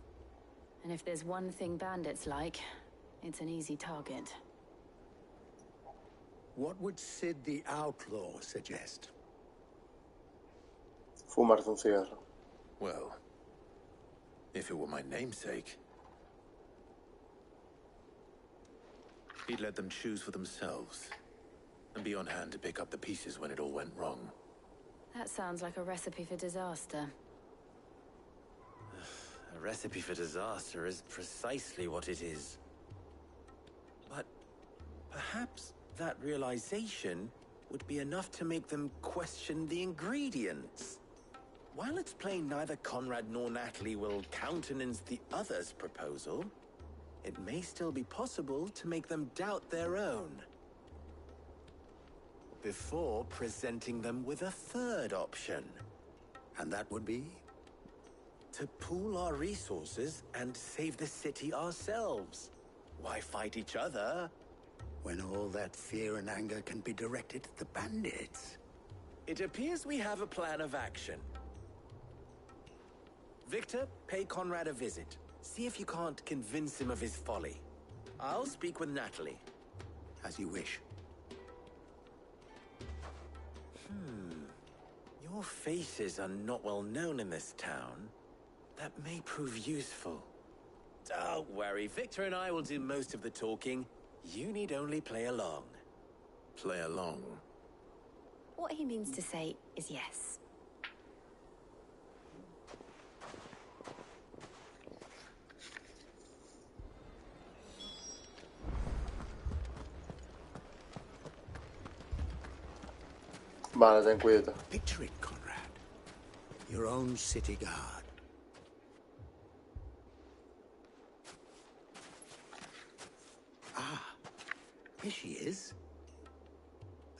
And if there's one thing bandits like, it's an easy target. What would Sid the Outlaw suggest? Fumarse un cigarro. Well, if it were my namesake, he'd let them choose for themselves and be on hand to pick up the pieces when it all went wrong. That sounds like a recipe for disaster. A recipe for disaster is precisely what it is. But perhaps that realization would be enough to make them question the ingredients. While it's plain neither Conrad nor Natalie will countenance the other's proposal, it may still be possible to make them doubt their own. Before presenting them with a third option. And that would be? To pool our resources and save the city ourselves. Why fight each other? When all that fear and anger can be directed at the bandits. It appears we have a plan of action. Victor, pay Conrad a visit. See if you can't convince him of his folly. I'll speak with Natalie. As you wish. Your faces are not well known in this town. That may prove useful. Don't worry, Victor and I will do most of the talking. You need only play along. Play along? What he means to say is yes. Vale, ten cuidado. Picture it, Conrad. Your own city guard. Ah, here she is.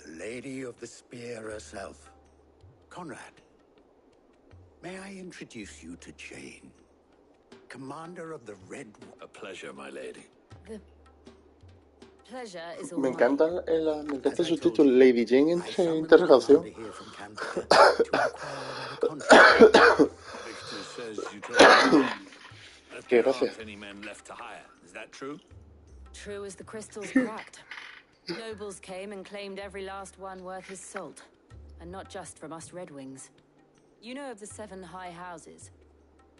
The Lady of the Spear herself. Conrad, may I introduce you to Jane, Commander of the Red... A pleasure, my lady. The pleasure is all Me mine. encanta el subtítulo Lady Jane entre interrogación. Victor says you told me that Qué there gracia. aren't any men left to hire. Is that true? True as the crystal's cracked. Nobles came and claimed every last one worth his salt. And not just from us Red Wings. You know of the 7 high houses?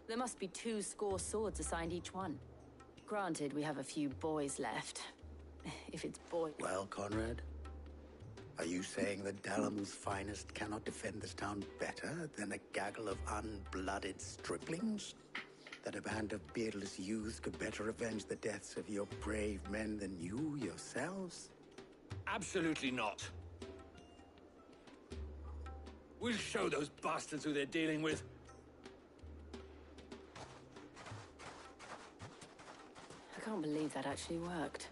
There must be 2 swords assigned each one. Granted, we have a few boys left. If it's boy... Well, Conrad? Are you saying that Dalamil's finest cannot defend this town better than a gaggle of unblooded striplings? That a band of beardless youths could better avenge the deaths of your brave men than you yourselves? Absolutely not. We'll show those bastards who they're dealing with. I can't believe that actually worked.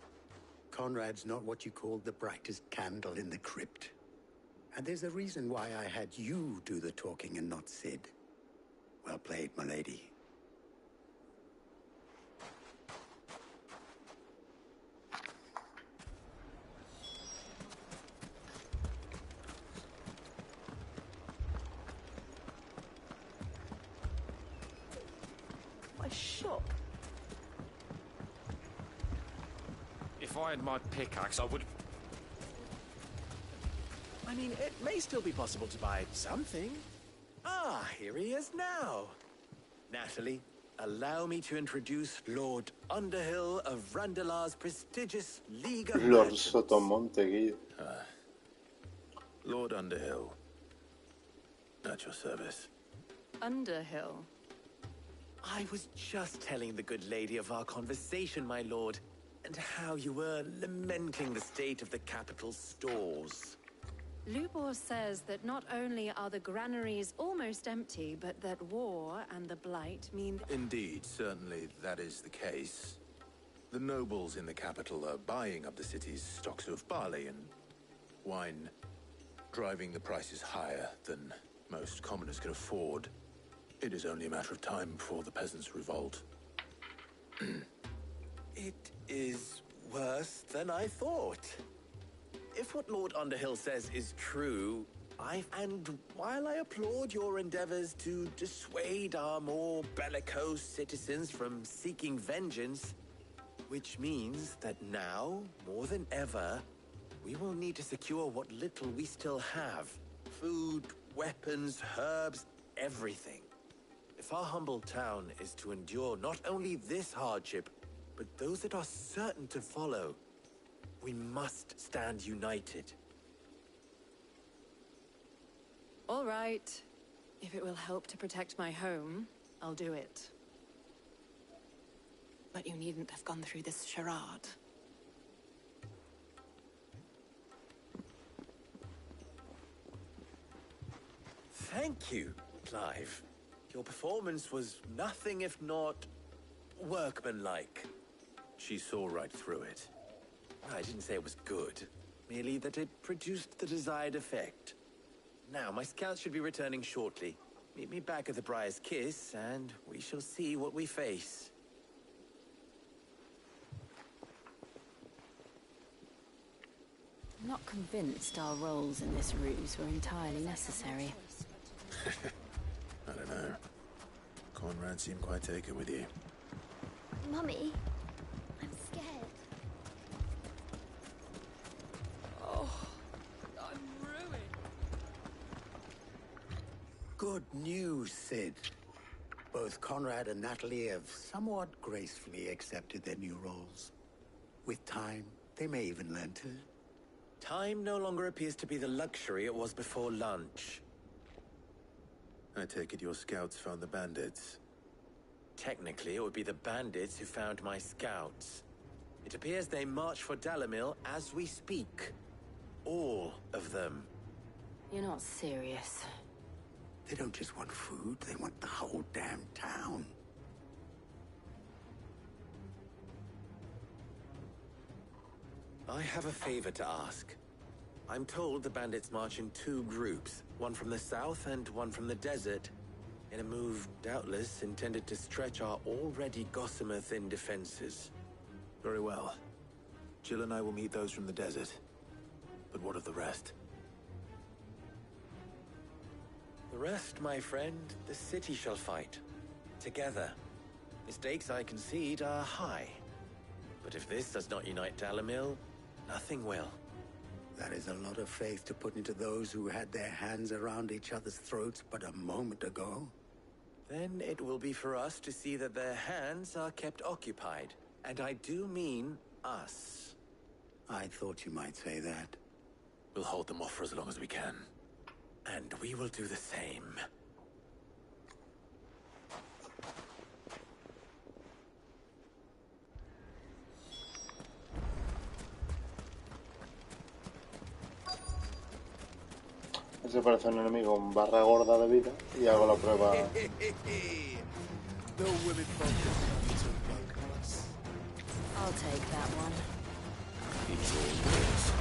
Conrad's not what you called the brightest candle in the crypt. And there's a reason why I had you do the talking and not Sid. Well played, my lady. My shop. If I had my pickaxe, I would... I mean, it may still be possible to buy something. Ah, here he is now. Natalie, allow me to introduce Lord Underhill of Randalar's prestigious League of Lord Merchants. Sotomonte. Lord Underhill. At your service. Underhill? I was just telling the good lady of our conversation, my lord, and how you were lamenting the state of the capital's stores. Lubor says that not only are the granaries almost empty, but that war and the Blight mean... Indeed, certainly that is the case. The nobles in the capital are buying up the city's stocks of barley and wine, driving the prices higher than most commoners can afford. It is only a matter of time before the peasants revolt. It is worse than I thought. If what Lord Underhill says is true, and while I applaud your endeavors to dissuade our more bellicose citizens from seeking vengeance, which means that now, more than ever, we will need to secure what little we still have. Food, weapons, herbs, everything. If our humble town is to endure not only this hardship, but those that are certain to follow, we must stand united. All right. If it will help to protect my home, I'll do it. But you needn't have gone through this charade. Thank you, Clive. Your performance was nothing if not workmanlike. She saw right through it. I didn't say it was good, merely that it produced the desired effect. Now, my scouts should be returning shortly. Meet me back at the Briar's Kiss, and we shall see what we face. I'm not convinced our roles in this ruse were entirely necessary. I don't know. Conrad seemed quite taken with you. Mummy, I'm scared. Oh, I'm ruined. Good news, Sid. Both Conrad and Natalie have somewhat gracefully accepted their new roles. With time, they may even learn to... Time no longer appears to be the luxury it was before lunch. I take it your scouts found the bandits. Technically, it would be the bandits who found my scouts. It appears they march for Dalamil as we speak. All of them. You're not serious. They don't just want food, they want the whole damn town. I have a favor to ask. I'm told the bandits march in 2 groups, one from the south and one from the desert, in a move doubtless intended to stretch our already gossamer-thin defenses. Very well. Jill and I will meet those from the desert. But what of the rest? The rest, my friend, the city shall fight. Together. Mistakes, I concede, are high. But if this does not unite Dalamil, nothing will. That is a lot of faith to put into those who had their hands around each other's throats but a moment ago. Then it will be for us to see that their hands are kept occupied. And I do mean us. I thought you might say that. We'll hold them off for as long as we can. And we will do the same. Ese parece un enemigo con barra gorda de vida y hago la prueba. I'll take that one. It's all yours.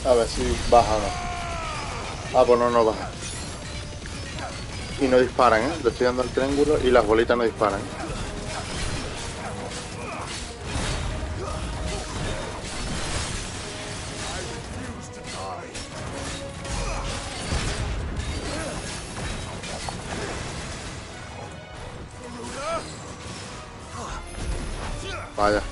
A ver si baja o no. Ah, pues no baja. Y no disparan, ¿eh? Le estoy dando al triángulo y las bolitas no disparan. Vaya.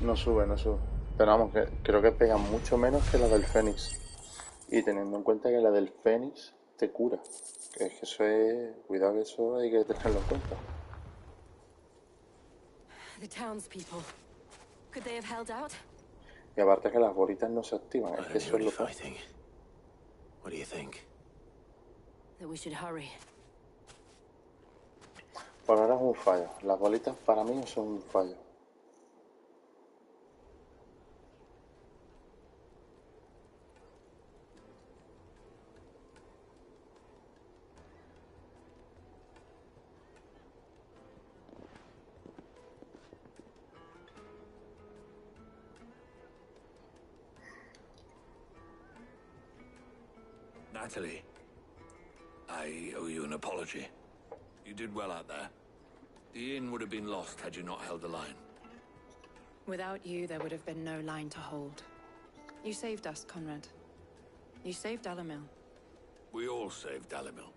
No sube. Pero vamos, que creo que pega mucho menos que la del Fénix. Y teniendo en cuenta que la del Fénix te cura. Que es que eso es... Cuidado, que eso hay que tenerlo en cuenta. The townspeople. Could they have held out? Y aparte que las bolitas no se activan. Es que eso es lo que... What do you think? That we should hurry. Por ahora es un fallo. Las bolitas para mí son un fallo. Natalie, I owe you an apology. You did well out there. The inn would have been lost had you not held the line. Without you, there would have been no line to hold. You saved us, Conrad. You saved Dalimil. We all saved Dalimil.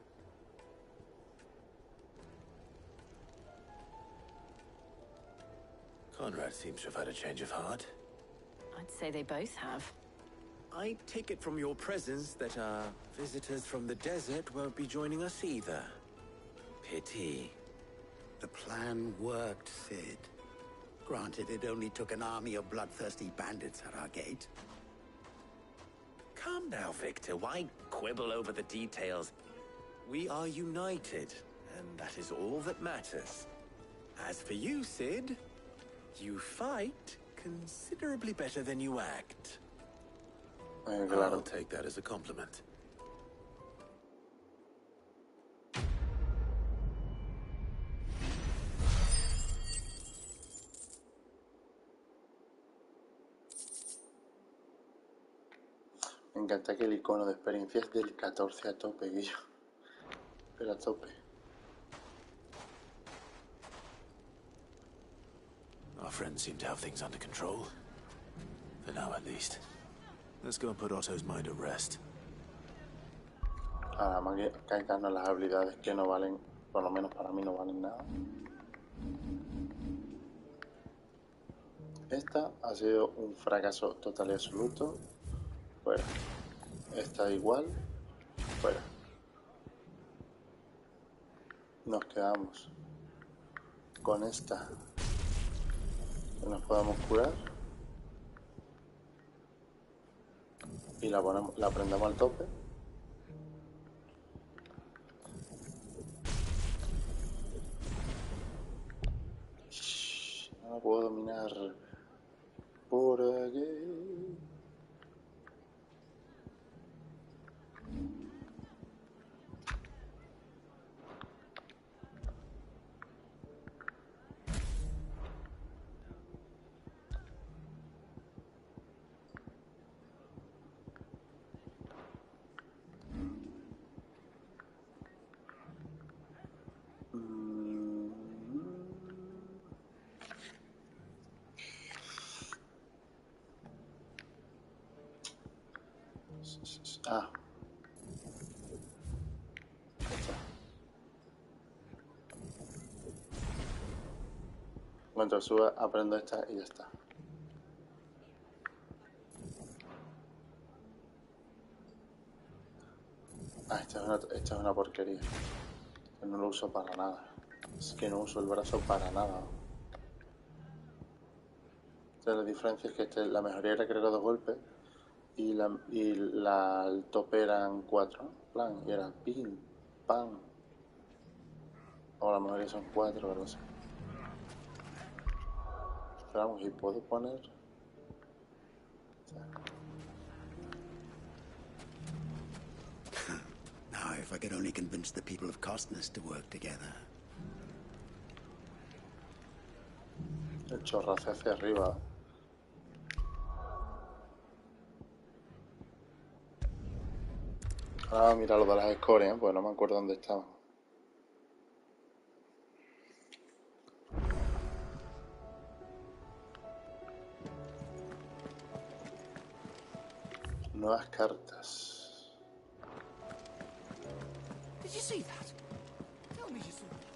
Conrad seems to have had a change of heart. I'd say they both have. I take it from your presence that our visitors from the desert won't be joining us either. Pity. The plan worked, Sid. Granted, it only took an army of bloodthirsty bandits at our gate. Calm now, Victor. Why quibble over the details? We are united, and that is all that matters. As for you, Sid, you fight considerably better than you act. I'll take that as a compliment. Me encanta que el icono de experiencia es del 14 a tope, Guillo. Pero a tope. Our friends seem to have things under control. For now, at least. Let's go and put Otto's mind at rest. Ahora más que hay que darnos las habilidades que no valen, por lo menos para mí no valen nada. Esta ha sido un fracaso total y absoluto. Fuera. Esta igual. Fuera. Nos quedamos con esta. Que nos podamos curar. Y la prendemos al tope. No la puedo dominar por aquí. Ah. Cuando suba, aprendo esta y ya está. Ah, esta es una porquería. Que no lo uso para nada. Es que no uso el brazo para nada. La diferencia es que la mejoría era creo 2 golpes y el tope eran 4, ¿no? Plan, y era pim, pam. O la mayoría son 4, pero no sé. Esperamos, y puedo poner. Now, if I could only convince the people of Costness to work together. El chorrazo hacia arriba. Ah, mira lo de las escorias, pues no me acuerdo dónde estaban. Nuevas cartas. Did you see that? Tell me you saw that.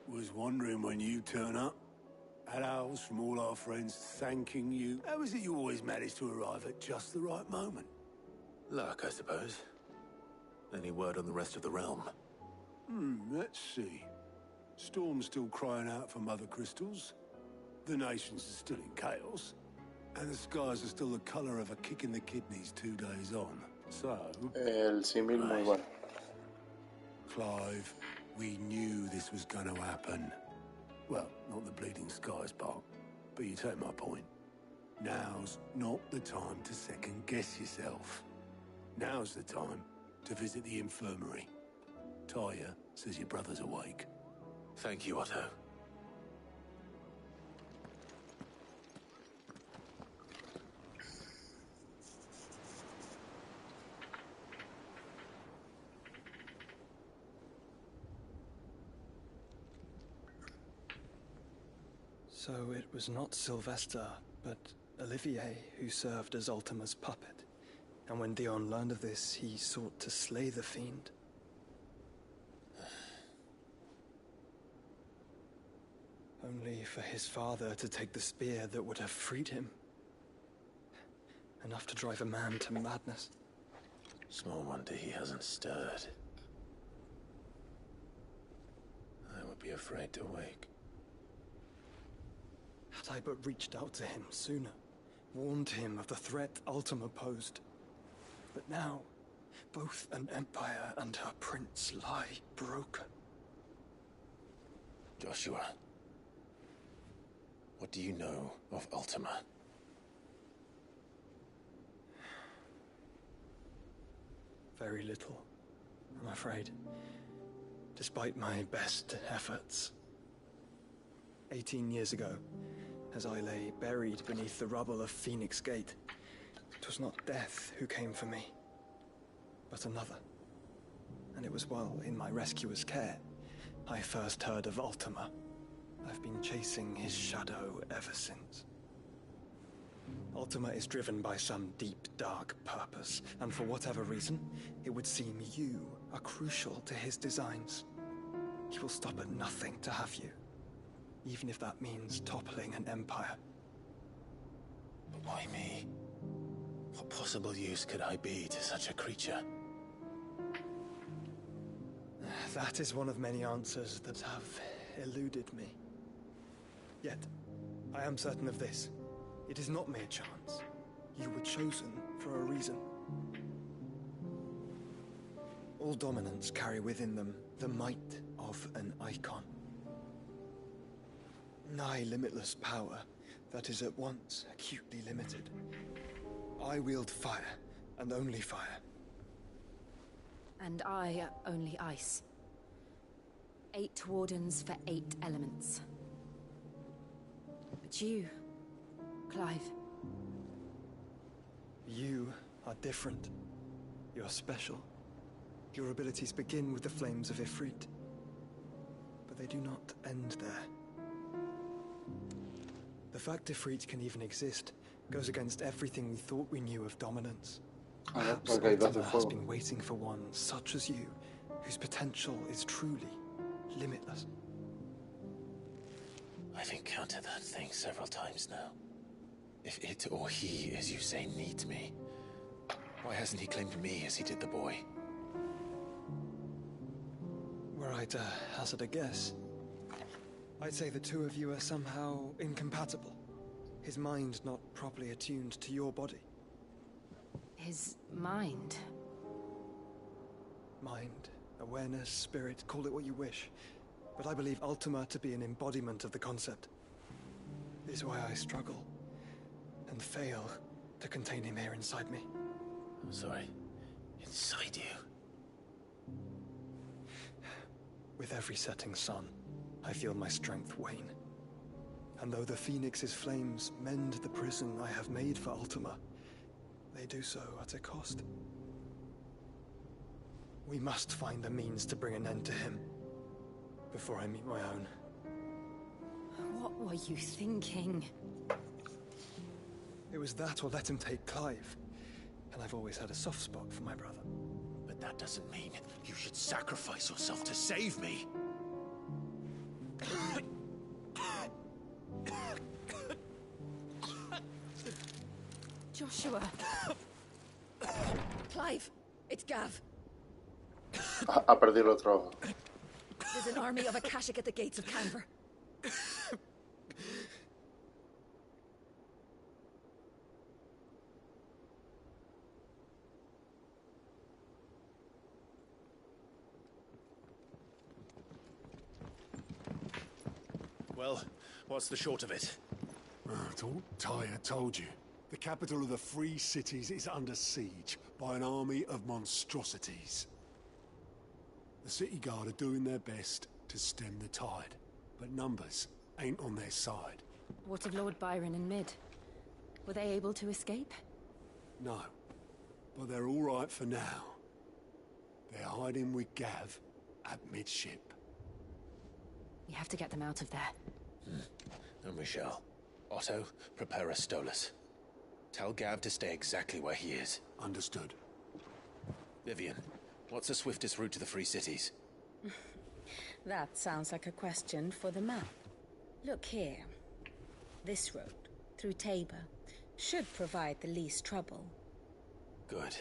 Was wondering when you turn up. Hellos from all our friends thanking you. How is it you always manage to arrive at just the right moment? Luck, I suppose. Any word on the rest of the realm? Let's see. Storm's still crying out for mother crystals. The nations are still in chaos. And the skies are still the colour of a kick in the kidneys 2 days on. So... El símil muy bueno. Clive, we knew this was going to happen. Well, not the bleeding skies part, but you take my point. Now's not the time to second-guess yourself. Now's the time to visit the infirmary. Tyre says your brother's awake. Thank you, Otto. So it was not Sylvester, but Olivier who served as Ultima's puppet. And when Dion learned of this, he sought to slay the fiend. Only for his father to take the spear that would have freed him. Enough to drive a man to madness. Small wonder he hasn't stirred. I would be afraid to wake. Had I but reached out to him sooner, warned him of the threat Ultima posed. But now, both an empire and her prince lie broken. Joshua, what do you know of Ultima? Very little, I'm afraid. Despite my best efforts. 18 years ago, as I lay buried beneath the rubble of Phoenix Gate, it was not death who came for me, but another. And it was while in my rescuer's care, I first heard of Ultima. I've been chasing his shadow ever since. Ultima is driven by some deep, dark purpose, and for whatever reason, it would seem you are crucial to his designs. He will stop at nothing to have you, even if that means toppling an empire. But why me? What possible use could I be to such a creature? That is one of many answers that have eluded me. Yet, I am certain of this. It is not mere chance. You were chosen for a reason. All dominants carry within them the might of an icon. Nigh limitless power that is at once acutely limited. I wield fire, and only fire. And I only ice. 8 wardens for 8 elements. But you, Clive. You are different. You're special. Your abilities begin with the flames of Ifrit. But they do not end there. The fact Ifrit can even exist goes against everything we thought we knew of dominance. Perhaps Ultima has been waiting for one such as you, whose potential is truly limitless. I've encountered that thing several times now. If it or he, as you say, needs me, why hasn't he claimed me as he did the boy? Were I to hazard a guess, I'd say the two of you are somehow incompatible. His mind not properly attuned to your body. His mind? Mind, awareness, spirit, call it what you wish. But I believe Ultima to be an embodiment of the concept. This is why I struggle and fail to contain him here inside me. I'm sorry. Inside you? With every setting sun, I feel my strength wane. And though the Phoenix's flames mend the prison I have made for Ultima, they do so at a cost. We must find a means to bring an end to him before I meet my own. What were you thinking? It was that or let him take Clive. And I've always had a soft spot for my brother. But that doesn't mean you should sacrifice yourself to save me. Joshua. Clive, it's Gav. Ha perdido el otro ojo. There's an army of Akashic at the gates of Canver. Well, what's the short of it? Tyre told you. The capital of the Free Cities is under siege by an army of monstrosities. The City Guard are doing their best to stem the tide, but numbers ain't on their side. What of Lord Byron and Mid? Were they able to escape? No, but they're all right for now. They're hiding with Gav at midship. We have to get them out of there. And we shall. Otto, prepare a Stolas. Tell Gav to stay exactly where he is. Understood. Vivian, what's the swiftest route to the Free Cities? That sounds like a question for the map. Look here. This road, through Tabor, should provide the least trouble. Good.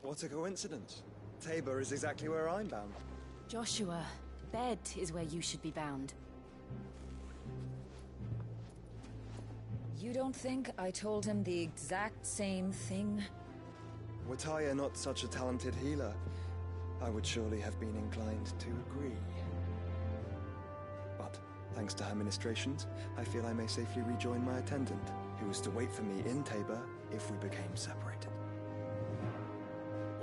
What a coincidence. Tabor is exactly where I'm bound. Joshua, bed is where you should be bound. You don't think I told him the exact same thing? Were Tyre not such a talented healer, I would surely have been inclined to agree. But, thanks to her ministrations, I feel I may safely rejoin my attendant, who was to wait for me in Tabor if we became separated.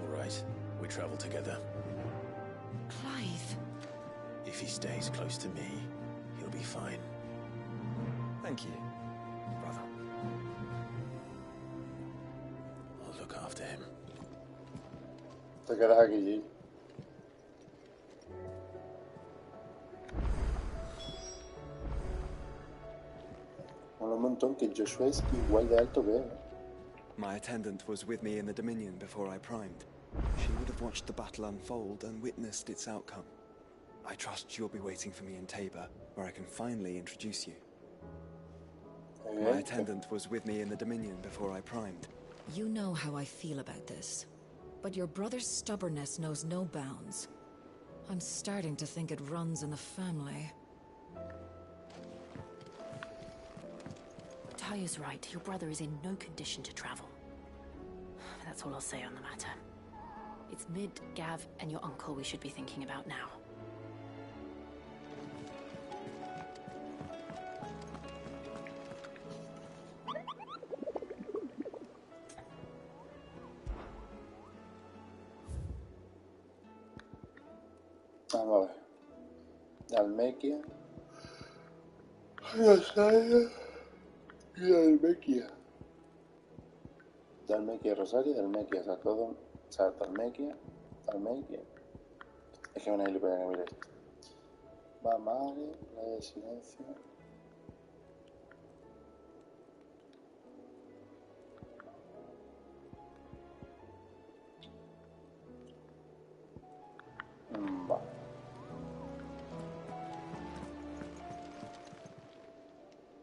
All right, we travel together. Clive. If he stays close to me, he'll be fine. Thank you, brother. I'll look after him. Te quedas aquí, G. Mola un montón que Joshua es igual de alto que él. My attendant was with me in the Dominion before I primed. She would have watched the battle unfold and witnessed its outcome. I trust you'll be waiting for me in Tabor, where I can finally introduce you. My attendant was with me in the Dominion before I primed. You know how I feel about this, but your brother's stubbornness knows no bounds. I'm starting to think it runs in the family. Tyre's right. Your brother is in no condition to travel. That's all I'll say on the matter. It's Mid, Gav, and your uncle we should be thinking about now. Vamos a ver. Dalmequia. Rosario. Y Dalmequia. Dalmequia, Rosario, Dalmequia. O sea, todo. O sea, Dalmequia. Dalmequia. Es que me voy a poner a mirar esto. Va Mare, la de silencio. Vale.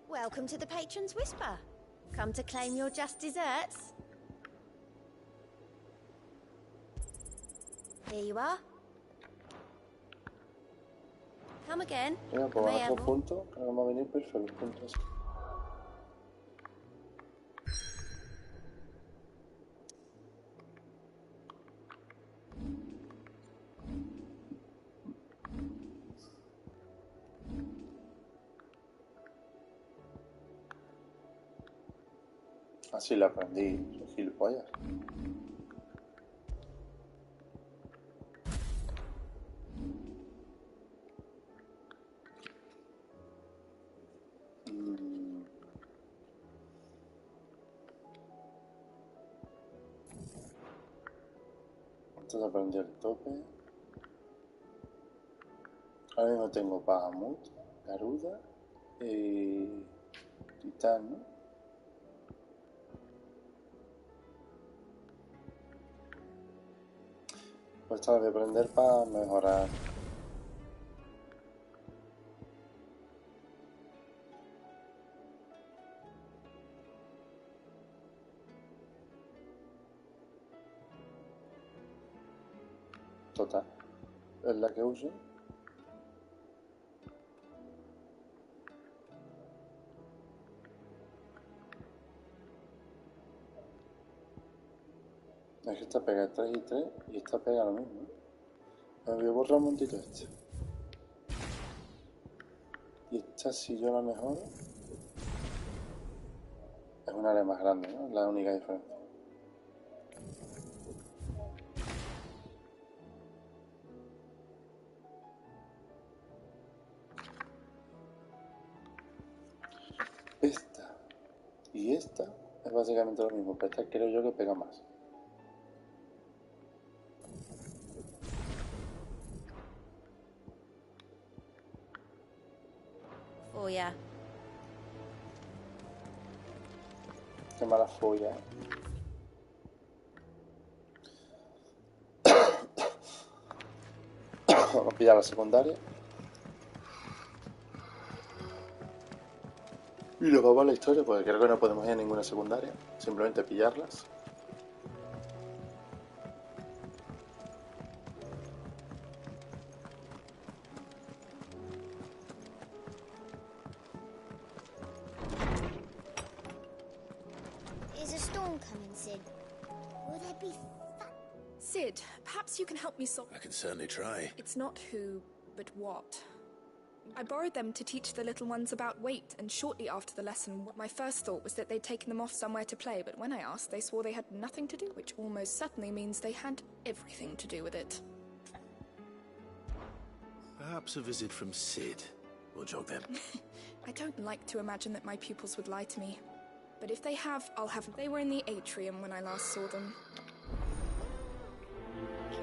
Welcome to the Patron's Whisper. Come to claim your just desserts? Here you are. Come again. Mira, pues a otro punto, que vamos a venir perfecto los puntos. Así la aprendí, soy gilipollas. Entonces aprendí el tope. Ahora mismo tengo Bahamut, Garuda y Titán, ¿no? Pues esta la voy a aprender para mejorar. Total, es la que uso. Es que esta pega 3 y 3 y esta pega lo mismo. Me voy a borrar un momentito este. Y esta, si yo la mejoro, es una área más grande, ¿no? Es la única diferencia. Esta y esta es básicamente lo mismo, pero esta creo yo que pega más. for ya. Qué mala folla. Vamos a pillar la secundaria. Y luego vamos a la historia, porque creo que no podemos ir a ninguna secundaria. Simplemente pillarlas. Is a storm coming, Sid? Will there be Sid, perhaps you can help me solve... I can certainly try. It's not who, but what. I borrowed them to teach the little ones about weight, and shortly after the lesson, my first thought was that they'd taken them off somewhere to play, but when I asked, they swore they had nothing to do, which almost certainly means they had everything to do with it. Perhaps a visit from Sid will jog them. I don't like to imagine that my pupils would lie to me. But if they have, I'll have... They were in the atrium when I last saw them.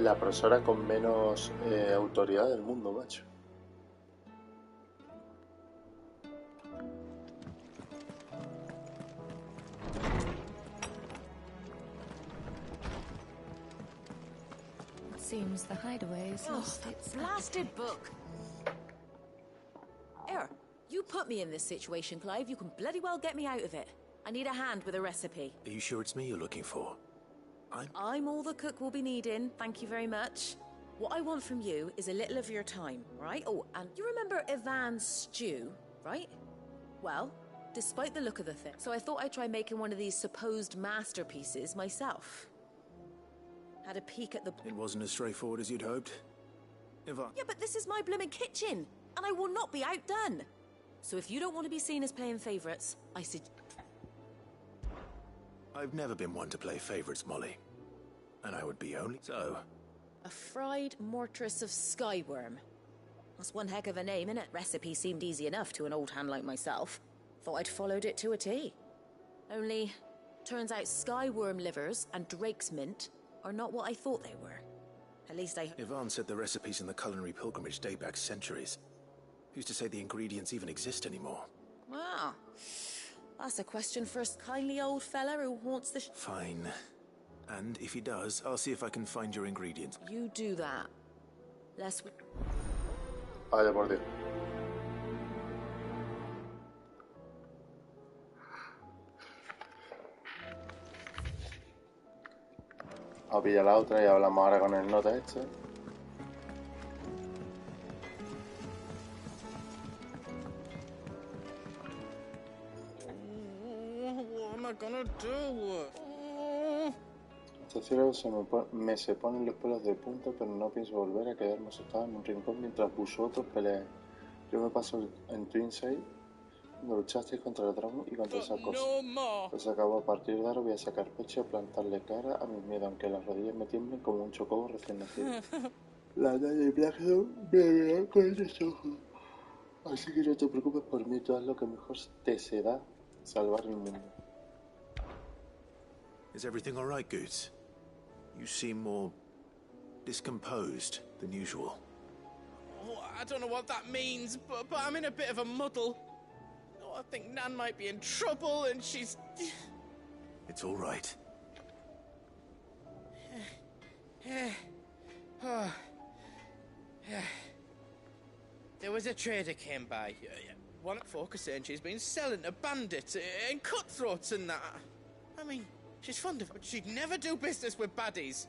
La profesora con menos autoridad del mundo, macho. It seems the hideaway is lost its blasted book. Here, you put me in this situation, Clive. You can bloody well get me out of it. I need a hand with a recipe. Are you sure it's me you're looking for? I'm all the cook will be needing, thank you very much. What I want from you is a little of your time, right? Oh, and you remember Ivan's stew, right? Well, despite the look of the thing, so I thought I'd try making one of these supposed masterpieces myself. Had a peek at the... It wasn't as straightforward as you'd hoped. Ivan... Yeah, but this is my blooming kitchen, and I will not be outdone. So if you don't want to be seen as playing favourites, I suggest... I've never been one to play favorites, Molly. And I would be only so. A fried mortress of skyworm. That's one heck of a name, innit? Recipe seemed easy enough to an old hand like myself. Thought I'd followed it to a T. Only, turns out skyworm livers and drake's mint are not what I thought they were. At least I... Ivan said the recipes in the culinary pilgrimage date back centuries. Who's to say the ingredients even exist anymore? Wow. That's a question for a kindly old fella who haunts the... Fine. And if he does, I'll see if I can find your ingredients. You do that. Lest we... Vaya por Dios. Vamos a pillar la otra y hablamos ahora con el nota este. What am I gonna do? Hasta cielo se ponen los pelos de punta, pero no pienso volver a quedarme asustado en un rincón mientras vosotros peleáis. Yo me paso en XVI cuando luchasteis contra el dragón y contra esa cosa. Pues acabo a partir de ahora voy a sacar pecho y a plantarle cara a mis miedos, aunque las rodillas me tiemblen como un chocobo recién nacido. La Naya y Blackstone me verán con esos ojos. Así que no te preocupes por mí, tú haz lo que mejor te será salvar el mundo. Is everything all right, Goots? You seem more discomposed than usual. Oh, I don't know what that means, but I'm in a bit of a muddle. Oh, I think Nan might be in trouble, and she's... It's all right. There was a trader came by. One at focusing, she's been selling to bandits and cutthroats and that. I mean, she's fond of it, but she'd never do business with baddies.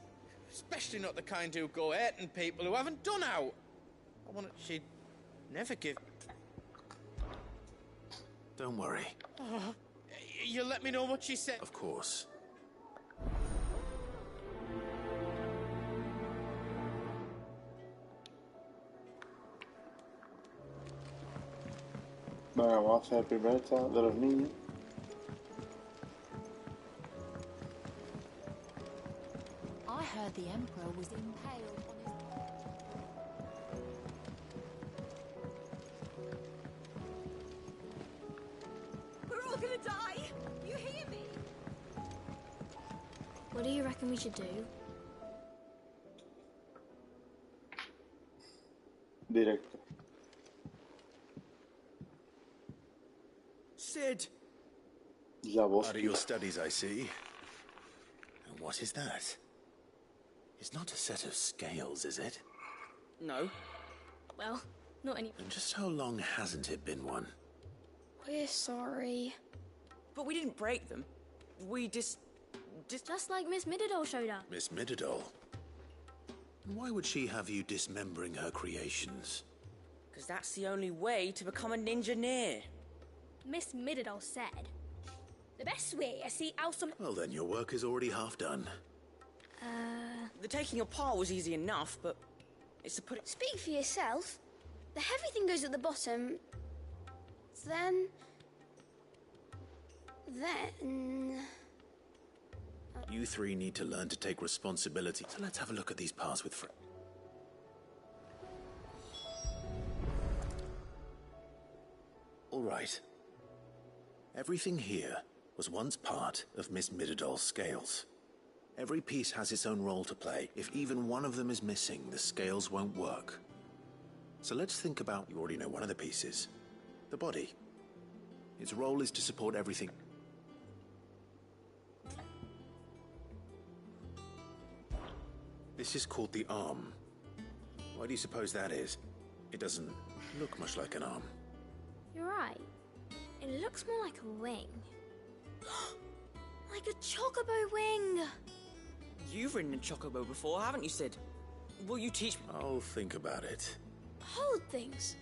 Especially not the kind who go hurting people who haven't done out. She'd never give... Don't worry. Oh, you'll let me know what she said? Of course. Bueno, vamos a hacer primero esta de los niños. I heard the Emperor was impaled on his... We're all gonna die! You hear me? What do you reckon we should do? Directo. Sid! La voz. Part of your studies, I see. And what is that? It's not a set of scales, is it? No. Well, not any. And just how long hasn't it been one? We're sorry. But we didn't break them. We just like Miss Mididol showed up. Miss Mididol? And why would she have you dismembering her creations? Because that's the only way to become a ninja-neer. Miss Mididol said, the best way I see awesome. Well then, your work is already half done. The taking apart was easy enough, but it's the putting... Speak for yourself. The heavy thing goes at the bottom. Then... You three need to learn to take responsibility. So let's have a look at these parts with All right. Everything here was once part of Miss Mididol's scales. Every piece has its own role to play. If even one of them is missing, the scales won't work. So let's think about, you already know one of the pieces, the body. Its role is to support everything. This is called the arm. Why do you suppose that is? It doesn't look much like an arm. You're right. It looks more like a wing. Like a chocobo wing! You've ridden a chocobo before, haven't you, Sid? Will you teach me? I'll think about it. Hold things.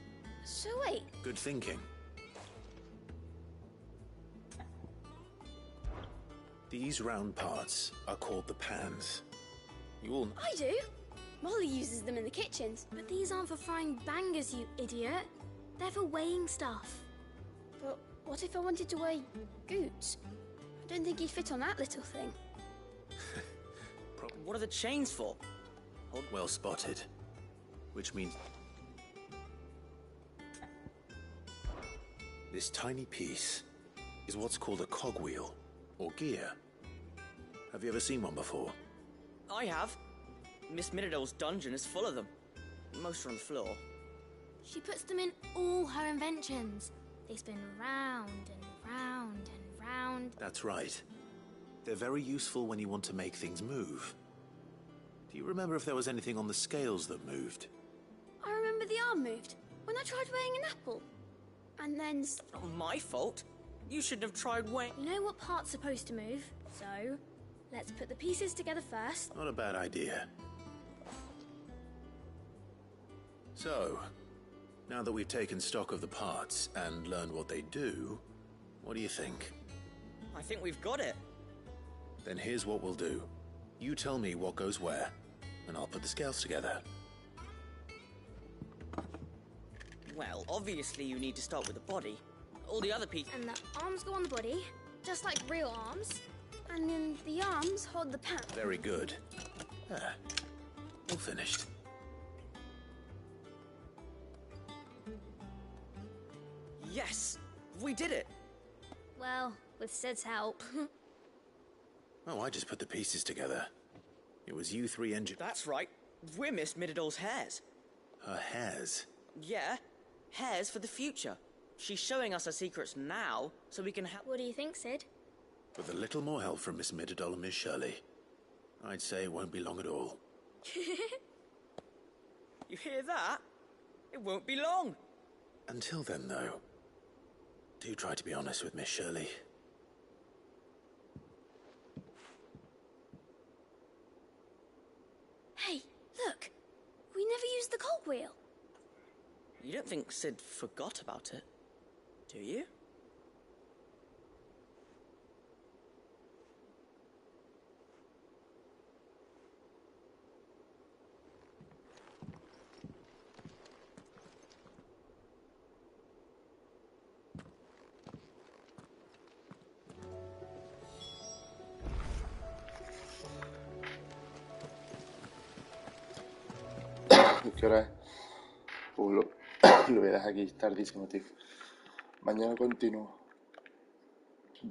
So wait. Good thinking. These round parts are called the pans. You all... I do. Molly uses them in the kitchens. But these aren't for frying bangers, you idiot. They're for weighing stuff. But what if I wanted to weigh Goots? I don't think he'd fit on that little thing. What are the chains for? Well spotted. Which means... This tiny piece is what's called a cogwheel, or gear. Have you ever seen one before? I have. Miss Mididol's dungeon is full of them. Most are on the floor. She puts them in all her inventions. They spin round and round and round. That's right. They're very useful when you want to make things move. Do you remember if there was anything on the scales that moved? I remember the arm moved when I tried weighing an apple. And then... Not my fault. You shouldn't have tried weighing... You know what part's supposed to move? So, let's put the pieces together first. Not a bad idea. So, now that we've taken stock of the parts and learned what they do, what do you think? I think we've got it. Then here's what we'll do. You tell me what goes where, and I'll put the scales together. Well, obviously you need to start with the body. All the other pieces... And the arms go on the body, just like real arms. And then the arms hold the pan. Very good. Ah, all finished. Yes! We did it! Well, with Sid's help. Oh, I just put the pieces together. It was you three That's right. We're Miss Mididol's hairs. Her hairs? Yeah. Hairs for the future. She's showing us her secrets now, so we can help... What do you think, Sid? With a little more help from Miss Mididol and Miss Shirley, I'd say it won't be long at all. You hear that? It won't be long. Until then, though, do try to be honest with Miss Shirley. Hey, look! We never used the cogwheel. You don't think Sid forgot about it, do you? ¿Qué hora es? Lo voy a dejar aquí tardísimo, tío. Mañana continúo.